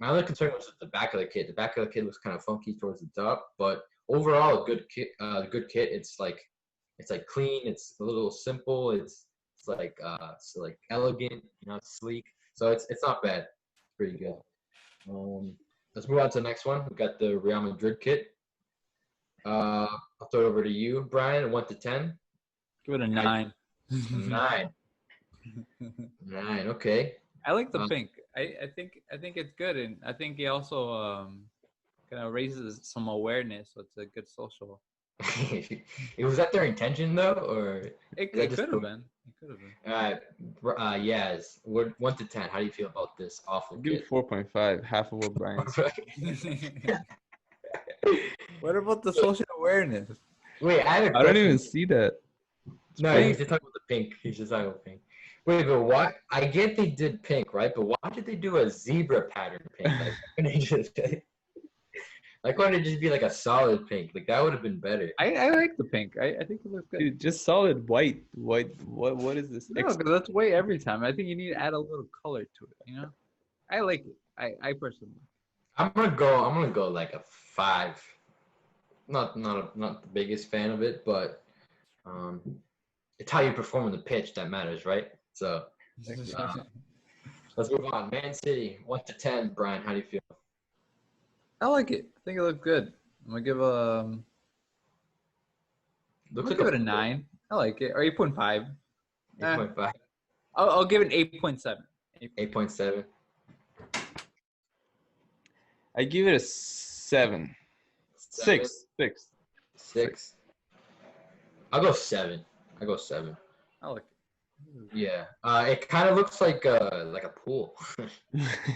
Speaker 3: My other concern was the back of the kit. The back of the kit was kind of funky towards the top, but overall a good kit. Good kit. It's like clean. It's a little simple. It's like elegant. It's sleek. So it's not bad. It's pretty good. Let's move on to the next one. We got the Real Madrid kit. I'll throw it over to you, Brian. 1 to 10.
Speaker 2: Give it a 9.
Speaker 3: 9. 9. Okay.
Speaker 2: I like the pink. I think it's good, and I think it also kind of raises some awareness. So it's a good social.
Speaker 3: Was that their intention though, or
Speaker 2: it could have been? It could have been.
Speaker 3: Yes. 1 to 10. How do you feel about this awful
Speaker 1: Give
Speaker 3: kit?
Speaker 1: 4.5. Half of what Brian said.
Speaker 2: What about the social awareness?
Speaker 3: Wait, I
Speaker 1: don't even see that.
Speaker 3: No, he's just talking about the pink. He's just talking about pink. Wait, but why? I get they did pink, right? But why did they do a zebra pattern pink? Like, why did it just be like a solid pink? Like, that would have been better.
Speaker 2: I like the pink. I think it looks good.
Speaker 1: Dude, just solid white. What is this?
Speaker 2: No, because that's white every time. I think you need to add a little color to it. I like it. I personally.
Speaker 3: I'm gonna go like a 5. Not the biggest fan of it, but it's how you perform on the pitch that matters, right? So let's move on. Man City, 1 to 10. Brian, how do you feel?
Speaker 2: I like it. I think it looked good. I'm gonna give give it a 9. I like it. Or 8.5.
Speaker 3: 8.5.
Speaker 2: I'll give it an 8.7.
Speaker 3: 8.7.
Speaker 1: I give it a 7. 6.
Speaker 3: 6. I'll go 7.
Speaker 2: I like it.
Speaker 3: Yeah. It kind of looks like a pool.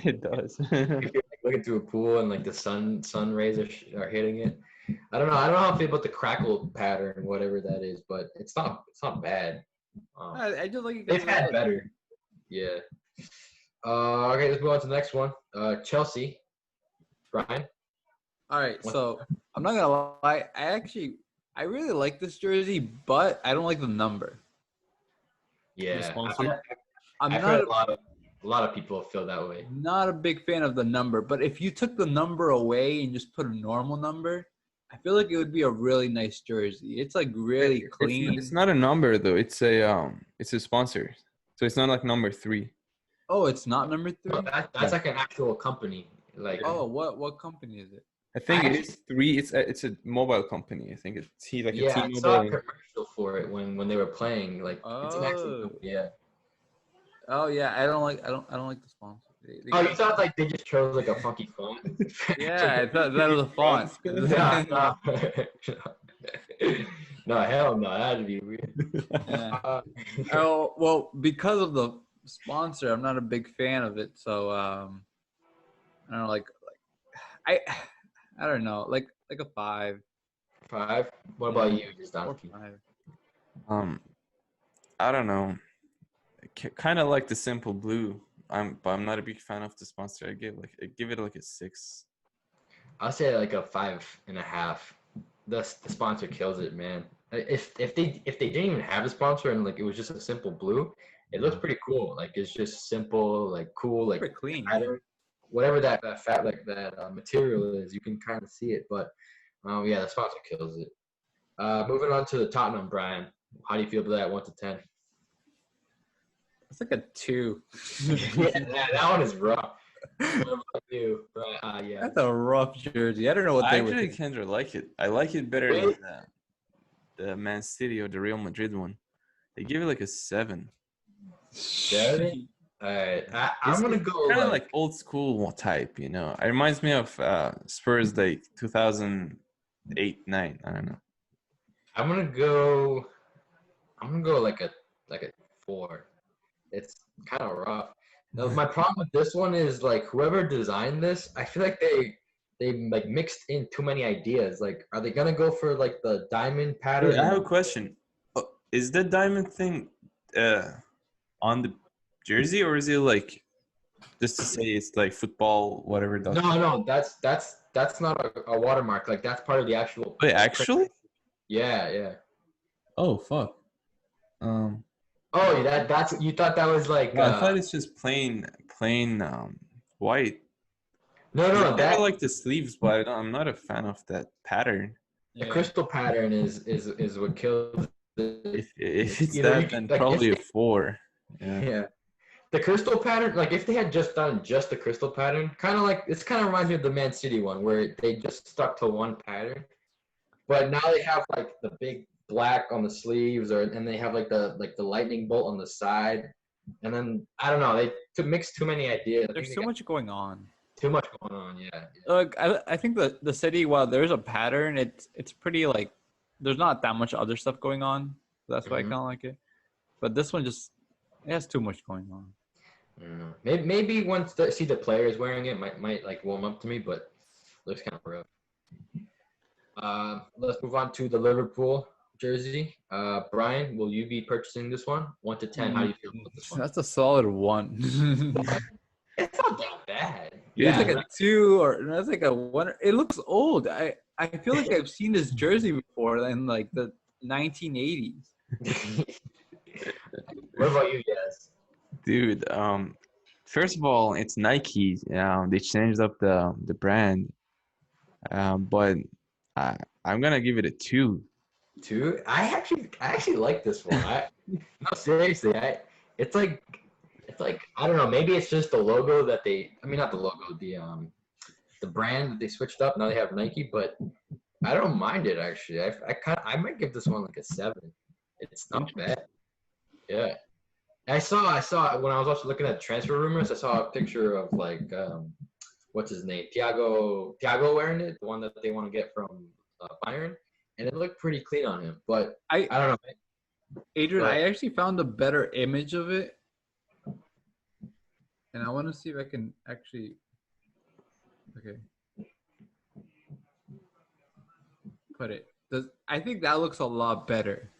Speaker 1: It does.
Speaker 3: If you're like, looking through a pool and like the sun rays are hitting it. I don't know how I feel about the crackle pattern, whatever that is, but it's not bad. Um,
Speaker 2: I just like it because
Speaker 3: they've had better. Yeah. Okay, let's move on to the next one. Chelsea. Brian.
Speaker 2: All right,
Speaker 3: What-
Speaker 2: so I'm not gonna lie. I really like this jersey, but I don't like the number.
Speaker 3: Yeah.
Speaker 1: sponsor?
Speaker 2: I'm
Speaker 3: I've
Speaker 2: not
Speaker 3: heard a lot of people feel that way.
Speaker 2: not a big fan of the number, but if you took the number away and just put a normal number, I feel like it would be a really nice jersey. It's like really clean.
Speaker 1: It's not a number though. It's a sponsor. So it's not like number 3.
Speaker 2: Oh, it's not number 3?
Speaker 3: No, that's like an actual company. Like
Speaker 2: Oh, what company is it?
Speaker 1: I think
Speaker 3: I
Speaker 1: it is 3. It's a mobile company. I think it's like a
Speaker 3: yeah, I
Speaker 1: T-Mobile.
Speaker 3: saw a commercial for it when they were playing. Like it's an actual
Speaker 2: Oh.
Speaker 3: company, yeah.
Speaker 2: Oh yeah, I don't like the sponsor.
Speaker 3: Oh, you thought like they just chose like a funky font?
Speaker 2: Yeah, I thought that was a font.
Speaker 3: no, no, hell no, that'd be weird.
Speaker 2: Yeah.
Speaker 3: Uh,
Speaker 2: Oh well, because of the sponsor, I'm not a big fan of it. So I don't know, I I don't know, like a 5
Speaker 3: 5. What about you, just
Speaker 2: or
Speaker 3: Donkey?
Speaker 2: 5.
Speaker 1: I don't know. Kind of like the simple blue. But I'm not a big fan of the sponsor. I give it like a 6.
Speaker 3: I'll say like a 5.5. The sponsor kills it, man. If they didn't even have a sponsor and like it was just a simple blue, it looks pretty cool. Like it's just simple, like cool, like
Speaker 2: Pretty clean.
Speaker 3: pattern, whatever that fat like that material is, you can kind of see it. But yeah, the sponsor kills it. Moving on to the Tottenham, Brian. How do you feel about that 1 to 10?
Speaker 2: It's like a 2.
Speaker 3: Yeah, that one is rough. What about you, Brian? Yeah.
Speaker 2: That's a rough jersey. I don't know what
Speaker 1: I
Speaker 2: they would
Speaker 1: actually
Speaker 2: think.
Speaker 1: kind of like it. I like it better
Speaker 3: Really?
Speaker 1: than the Man City or the Real Madrid one. They give it like a 7.
Speaker 3: 7? All right, I'm
Speaker 1: It's
Speaker 3: gonna go
Speaker 1: kind of
Speaker 3: like
Speaker 1: like old school type, you know. It reminds me of Spurs like 2008, 9. I don't know.
Speaker 3: I'm gonna go like a 4. It's kind of rough. Now, my problem with this one is like whoever designed this, I feel like they like mixed in too many ideas. Like, are they gonna go for like the diamond pattern?
Speaker 1: Wait, I have a question. Is the diamond thing on the jersey, or is it like just to say it's like football, whatever?
Speaker 3: No, that's not a watermark. Like that's part of the actual.
Speaker 1: Wait, actually?
Speaker 3: Yeah.
Speaker 1: Oh fuck. Um,
Speaker 3: Oh, that's you thought that was like.
Speaker 1: I thought it's just plain white.
Speaker 3: No,
Speaker 1: I
Speaker 3: that
Speaker 1: kinda like the sleeves, but I'm not a fan of that pattern.
Speaker 3: the crystal pattern is what kills.
Speaker 1: If it's
Speaker 3: Either you
Speaker 1: that,
Speaker 3: can-
Speaker 1: then
Speaker 3: like, if
Speaker 1: probably a
Speaker 3: they-
Speaker 1: 4. Yeah.
Speaker 3: Yeah. The crystal pattern, like if they had just done just the crystal pattern, kind of reminds me of the Man City one where they just stuck to one pattern. But now they have like the big black on the sleeves, and they have like the lightning bolt on the side, and then I don't know, they mix too many ideas. I
Speaker 2: There's
Speaker 3: think
Speaker 2: so
Speaker 3: they got
Speaker 2: much going on.
Speaker 3: too much going on. Yeah.
Speaker 2: Look, I think the city, while there's a pattern, it's pretty like there's not that much other stuff going on. That's why I
Speaker 3: Mhm.
Speaker 2: kind of like it. But this one just it has too much going on.
Speaker 3: I don't know. Maybe once I see the players wearing it, might like warm up to me, but looks kind of rough. Let's move on to the Liverpool jersey. Brian, will you be purchasing this one? 1 to 10. How do you feel about this one?
Speaker 2: That's a solid 1.
Speaker 3: It's not that bad.
Speaker 2: It's like a 2 or that's like a 1. It looks old. I feel like I've seen this jersey before in like the 1980s.
Speaker 3: What about you, Yes?
Speaker 1: Dude, first of all, it's Nike. They changed up the brand, but I'm gonna give it a 2.
Speaker 3: 2? I actually like this one. No, seriously, it's like I don't know. Maybe it's just the logo that I mean, not the logo, the brand that they switched up. Now they have Nike, but I don't mind it actually. I might give this one like a 7. It's not bad. Yeah. I saw when I was also looking at transfer rumors. I saw a picture of like what's his name, Thiago wearing it, the one that they want to get from Bayern, and it looked pretty clean on him. But I don't know.
Speaker 2: Adrian,
Speaker 3: But-
Speaker 2: I actually found a better image of it, and I want to see if I can actually. Okay. Put it. I think that looks a lot better.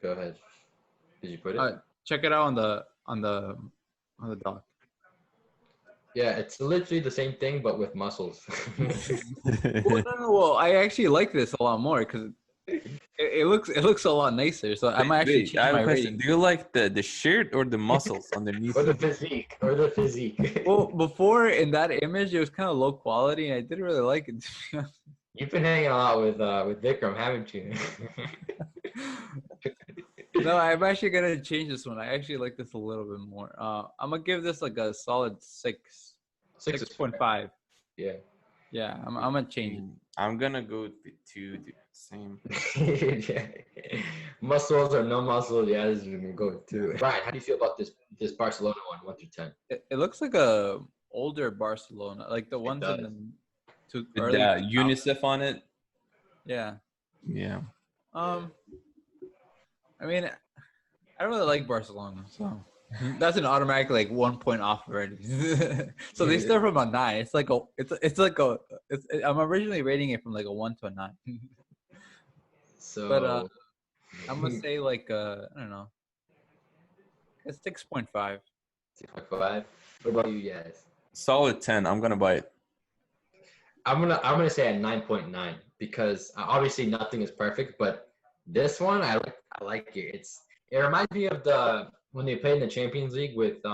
Speaker 3: Go ahead. Did you put it?
Speaker 2: Check it out on the doc.
Speaker 3: Yeah, it's literally the same thing, but with muscles.
Speaker 2: Well, I actually like this a lot more because it looks a lot nicer. So I might actually
Speaker 1: Wait,
Speaker 2: change
Speaker 1: I have
Speaker 2: my
Speaker 1: a question.
Speaker 2: rating.
Speaker 1: Do you like the shirt or the muscles underneath?
Speaker 3: Or the physique. Or the physique.
Speaker 2: Well, before in that image, it was kind of low quality, and I didn't really like it.
Speaker 3: You've been hanging a lot with Vikram, haven't you?
Speaker 2: No, I'm actually gonna change this one. I actually like this a little bit more. I'm gonna give this like a solid 6.5.
Speaker 3: Yeah.
Speaker 2: Yeah, I'm gonna change it.
Speaker 1: I'm gonna go with the 2, dude. Same.
Speaker 3: Yeah. Muscles or no muscles, yeah, this is gonna go with 2. Brian, how do you feel about this Barcelona one through 10?
Speaker 2: It looks like a older Barcelona, like the ones in
Speaker 3: does.
Speaker 2: the
Speaker 1: With
Speaker 2: early.
Speaker 1: the
Speaker 2: 2000s.
Speaker 1: UNICEF on it.
Speaker 2: Yeah.
Speaker 1: Yeah.
Speaker 2: I mean, I don't really like Barcelona, so that's an automatic like 1 point off already. So they start from a 9. It's like I'm originally rating it from like a 1 to a 9.
Speaker 3: So
Speaker 2: But I'm gonna say like I don't know, it's 6.5.
Speaker 3: 6.5. What about you guys?
Speaker 1: Solid 10. I'm gonna buy it.
Speaker 3: I'm gonna say a 9.9 because obviously nothing is perfect, but this one I like it. It reminds me of when they played in the Champions League with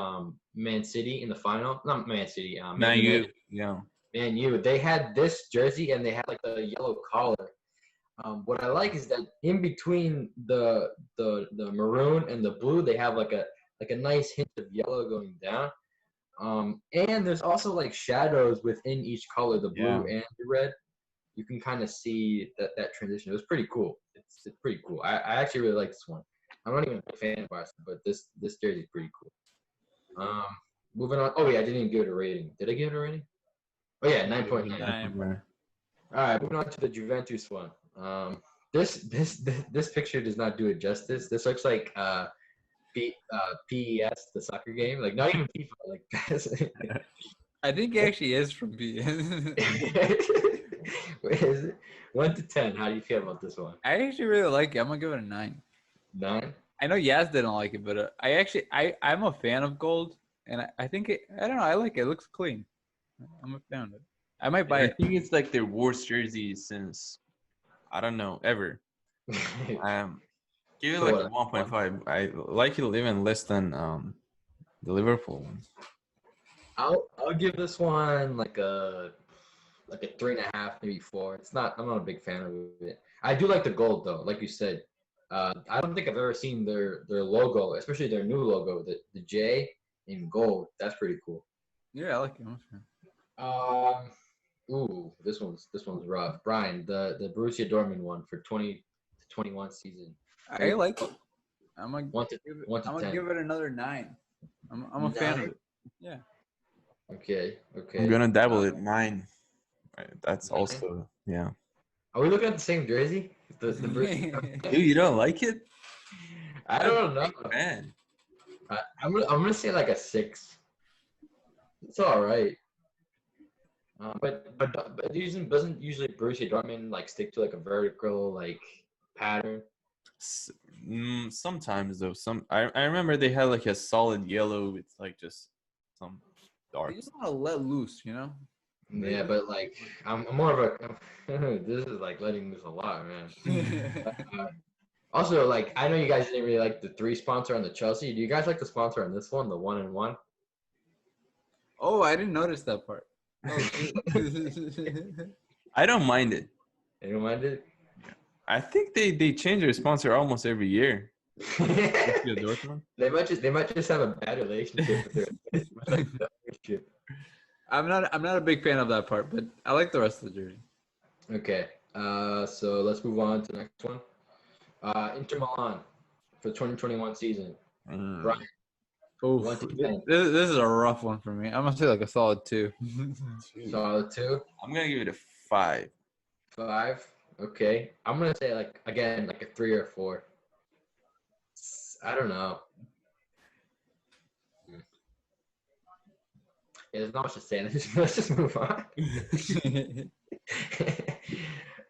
Speaker 3: Man City in the final. Not Man City, Man
Speaker 1: You.
Speaker 3: United.
Speaker 1: Yeah.
Speaker 3: Man U. They had this jersey and they had like the yellow collar. What I like is that in between the maroon and the blue, they have like a nice hint of yellow going down. And there's also like shadows within each color, the blue and the red. You can kind of see that transition. It was pretty cool. It's pretty cool. I actually really like this one. I'm not even a fan of Barcelona, but this jersey is pretty cool. Moving on. Oh yeah, I didn't even give it a rating. Did I give it a rating? Oh yeah, 9.9. All right, moving on to the Juventus one. This picture does not do it justice. This looks like PES, the soccer game. Like not even FIFA. Like that's.
Speaker 2: I think it actually is from B.
Speaker 3: Wait, is it 1 to 10? How do you feel about this one?
Speaker 2: I actually really like it. I'm gonna give it a 9.
Speaker 3: 9.
Speaker 2: I know Yaz didn't like it, but I'm a fan of gold, and I think I don't know. I like it. It looks clean. I'm a fan of it. I might buy
Speaker 1: I
Speaker 2: it.
Speaker 1: think it's like their worst jersey since I don't know ever. Give it like a 1.5. I like it even less than the Liverpool one.
Speaker 3: I'll give this one like a 3.5, maybe 4. I'm not a big fan of it. I do like the gold though, like you said. I don't think I've ever seen their logo, especially their new logo, the J in gold. That's pretty cool.
Speaker 2: Yeah, I like it.
Speaker 3: Ooh, this one's rough. Brian, the Borussia Dortmund one for 2021 season.
Speaker 2: I like it. I'm gonna
Speaker 3: give
Speaker 2: it another 9. I'm a fan of it. Yeah.
Speaker 3: Okay.
Speaker 1: I'm gonna dabble it 9. That's
Speaker 3: 9?
Speaker 1: also yeah.
Speaker 3: Are we looking at the same jersey? The
Speaker 1: Dude, you don't like it?
Speaker 3: I don't know.
Speaker 1: Man.
Speaker 3: I'm gonna say like a 6. It's all right. But doesn't usually Borussia Dortmund like stick to like a vertical like pattern?
Speaker 1: Sometimes though. I remember they had like a solid yellow with like just some dark.
Speaker 2: You just want to let loose, you know?
Speaker 3: Yeah, but like I'm more of a this is like letting loose a lot, man. Also, like I know you guys didn't really like the 3 sponsor on the Chelsea. Do you guys like the sponsor on this one, the 1-in-1?
Speaker 2: Oh, I didn't notice that part.
Speaker 1: I don't mind it.
Speaker 3: You don't mind it?
Speaker 1: I think they change their sponsor almost every year.
Speaker 3: They might just have a bad relationship with their relationship.
Speaker 2: I'm not a big fan of that part, but I like the rest of the jersey.
Speaker 3: Okay. So let's move on to the next one. Inter Milan for 2021 season. Brian.
Speaker 2: Oh, this is a rough one for me. I'm gonna say like a solid 2.
Speaker 3: Solid 2.
Speaker 1: I'm gonna give it a 5.
Speaker 3: 5. Okay. I'm gonna say like a 3 or 4. I don't know. Yeah, there's not much to say. Let's just move on.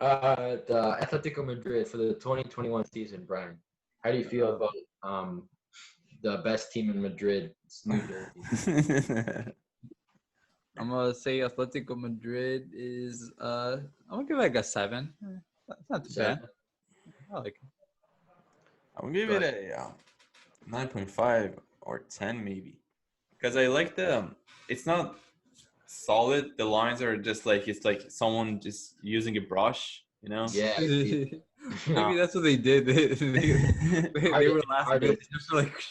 Speaker 3: The Atletico Madrid for the 2021 season, Brian. How do you feel about the best team in Madrid, New Jersey?
Speaker 2: I'm gonna say Atletico Madrid is I'm gonna give it like a 7. That's not too bad. I like it.
Speaker 1: I'll give it a 9.5 or 10 maybe, because I like it's not solid. The lines are just like it's like someone just using a brush, you know.
Speaker 3: Yeah.
Speaker 2: Maybe that's what they did. They were last minute. Just like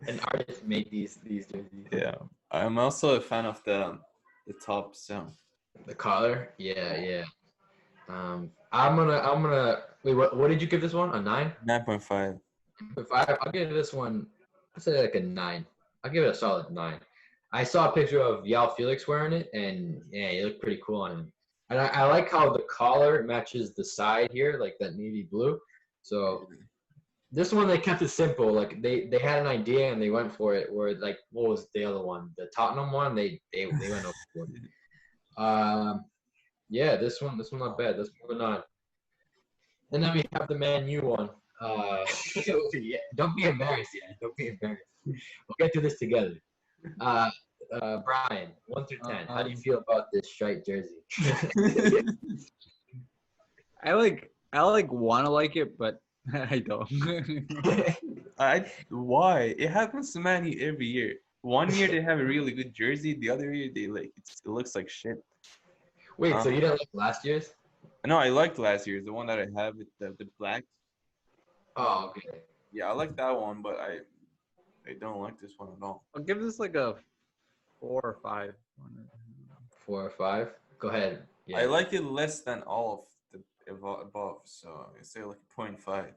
Speaker 3: an artist made these jerseys.
Speaker 1: Yeah, I'm also a fan of the top. So
Speaker 3: the collar, yeah. I'm gonna wait. What did you give this one? A 9?
Speaker 1: 9.5.
Speaker 3: I'll give this one. I'll say like a 9. I'll give it a solid 9. I saw a picture of Yao Felix wearing it, and yeah, he looked pretty cool on him. And I like how the collar matches the side here, like that navy blue. So this one they kept it simple. Like they had an idea and they went for it. Where like what was the other one? The Tottenham one. They went over for it. Yeah, this one not bad. This one not. And then we have the Man U one. Yeah, don't be embarrassed, yeah. Don't be embarrassed. We'll get through this together. Brian, 1 through 10. How do you feel about this striped jersey?
Speaker 2: I want to like it, but I don't.
Speaker 1: Why? It happens to Man U every year. One year they have a really good jersey. The other year they it looks like shit.
Speaker 3: Wait, so you didn't like last year's?
Speaker 1: No, I liked last year's, the one that I have with the black.
Speaker 3: Oh, okay.
Speaker 1: Yeah, I like that one, but I don't like this one at all.
Speaker 2: I'll give this like a 4 or 5.
Speaker 3: 4 or 5? Go ahead. Yeah.
Speaker 1: I like it less than all of the above, so I say like 0.5.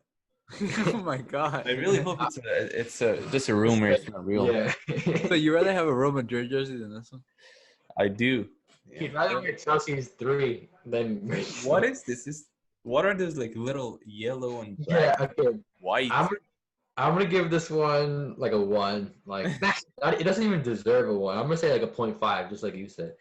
Speaker 2: Oh my god!
Speaker 1: I really hope it's just a rumor. It's not real.
Speaker 3: Yeah.
Speaker 2: So you rather have a Real Madrid jersey than this one?
Speaker 1: I do.
Speaker 3: He'd rather wear Chelsea's 3 than.
Speaker 1: What is this? What are those like little yellow and
Speaker 3: black?
Speaker 1: black,
Speaker 3: Okay.
Speaker 1: white?
Speaker 3: I'm gonna give this one like a 1. Like it doesn't even deserve a 1. I'm gonna say like a 0.5, just like you said.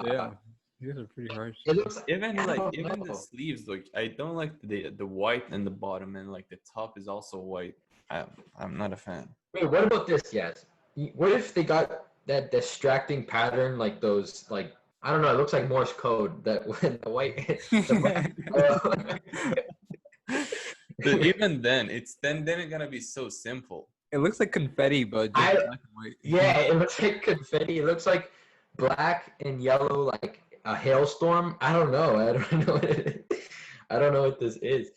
Speaker 2: Yeah, these are pretty harsh.
Speaker 3: It looks
Speaker 1: even the sleeves. Like I don't like the white in the bottom, and like the top is also white. I'm not a fan.
Speaker 3: Wait, what about this? Yes. What if they got that distracting pattern, like those, like I don't know. It looks like Morse code. That when the white.
Speaker 1: But even then, it's gonna be so simple.
Speaker 2: It looks like confetti, but just black and white.
Speaker 3: Yeah, it looks like confetti. It looks like black and yellow, like a hailstorm. I don't know. I don't know what it is. I don't know what this is.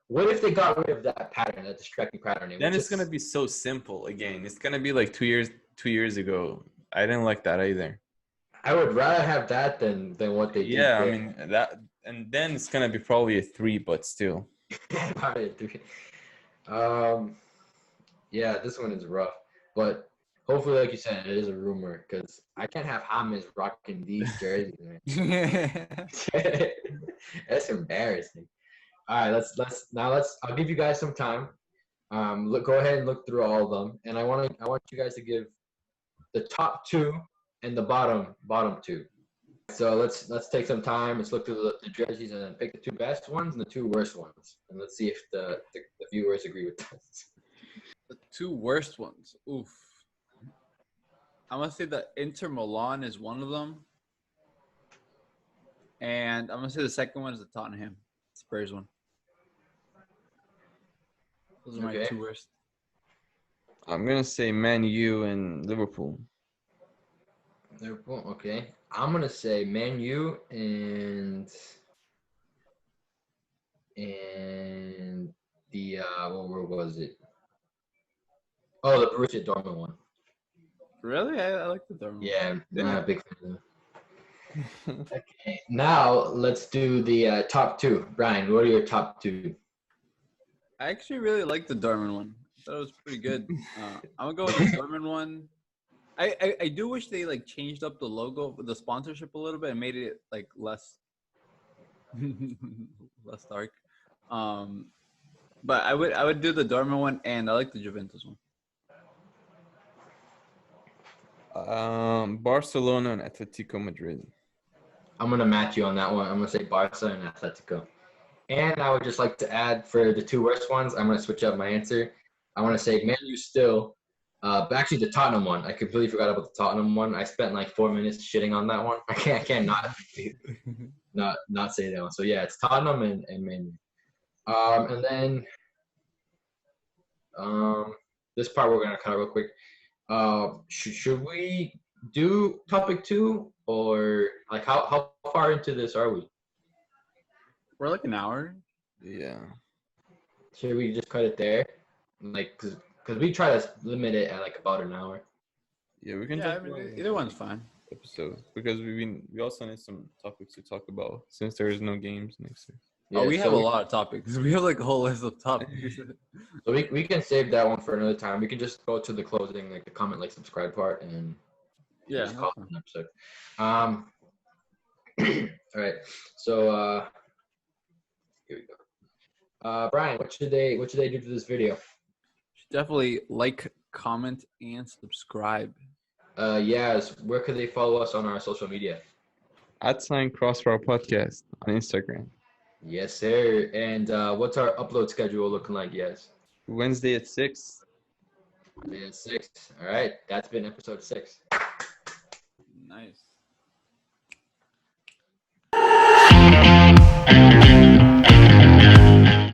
Speaker 3: What if they got rid of that pattern, that distracting pattern?
Speaker 1: Then it's gonna be so simple again. It's gonna be like 2 years ago. I didn't like that either. I
Speaker 3: would rather have that than what they did.
Speaker 1: Yeah, I mean that, and then it's gonna be probably a 3, but still.
Speaker 3: Probably a 3. Yeah, this one is rough, but hopefully, like you said, it is a rumor because I can't have James rocking these jerseys, man. That's embarrassing. All right, let's. I'll give you guys some time. Go ahead and look through all of them, and I want you guys to give the top 2 and the bottom 2. So let's take some time. Let's look through the jerseys and then pick the 2 best ones and the 2 worst ones, and let's see if the viewers agree with this.
Speaker 2: The 2 worst ones. Oof. I'm gonna say that Inter Milan is one of them, and I'm gonna say the second one is the Tottenham Spurs one. Those are my 2 worst.
Speaker 1: I'm gonna say Man U and Liverpool.
Speaker 3: Liverpool, okay. I'm gonna say Man U and the where was it? Oh, the Borussia Dortmund one.
Speaker 2: Really? I like the Dortmund.
Speaker 3: Yeah, I'm not a big fan of it. Okay, now let's do the top 2. Brian, what are your top 2?
Speaker 2: I actually really like the Dortmund one. I thought it was pretty good. I'm gonna go with the Dortmund one. I do wish they like changed up the logo, the sponsorship a little bit, and made it like less dark. But I would do the Dortmund one, and I like the Juventus one.
Speaker 1: Barcelona and Atletico Madrid.
Speaker 3: I'm gonna match you on that one. I'm gonna say Barca and Atletico. And I would just like to add for the two worst ones, I'm gonna switch up my answer. I want to say Man U still, but actually the Tottenham one. I completely forgot about the Tottenham one. I spent like 4 minutes shitting on that one. I can't not say that one. So yeah, it's Tottenham and Man U. And then this part we're gonna cut real quick. Should we do topic 2 or like how far into this are we?
Speaker 2: We're like an hour.
Speaker 1: Yeah.
Speaker 3: Should we just cut it there? Like, cause we try to limit it at like about an hour.
Speaker 1: Yeah, we can
Speaker 2: Yeah,
Speaker 1: talk
Speaker 2: I mean,
Speaker 1: about
Speaker 2: either one's fine.
Speaker 1: episode because we also need some topics to talk about since there is no games next year.
Speaker 2: Oh,
Speaker 3: Yeah,
Speaker 2: we
Speaker 3: so
Speaker 2: have a lot of topics. We have like a whole list of topics.
Speaker 3: So we can save that one for another time. We can just go to the closing, like the comment, like, subscribe part, and
Speaker 2: Yeah.
Speaker 3: just call it an episode. All right. So here we go. Brian, what should they do to this video?
Speaker 2: Definitely like, comment, and subscribe.
Speaker 3: Yes. Where could they follow us on our social media?
Speaker 1: @Crossbar Podcast on Instagram.
Speaker 3: Yes, sir. And what's our upload schedule looking like? Yes.
Speaker 1: Wednesday at 6.
Speaker 3: Yeah, 6. All right. That's been episode 6.
Speaker 2: Nice.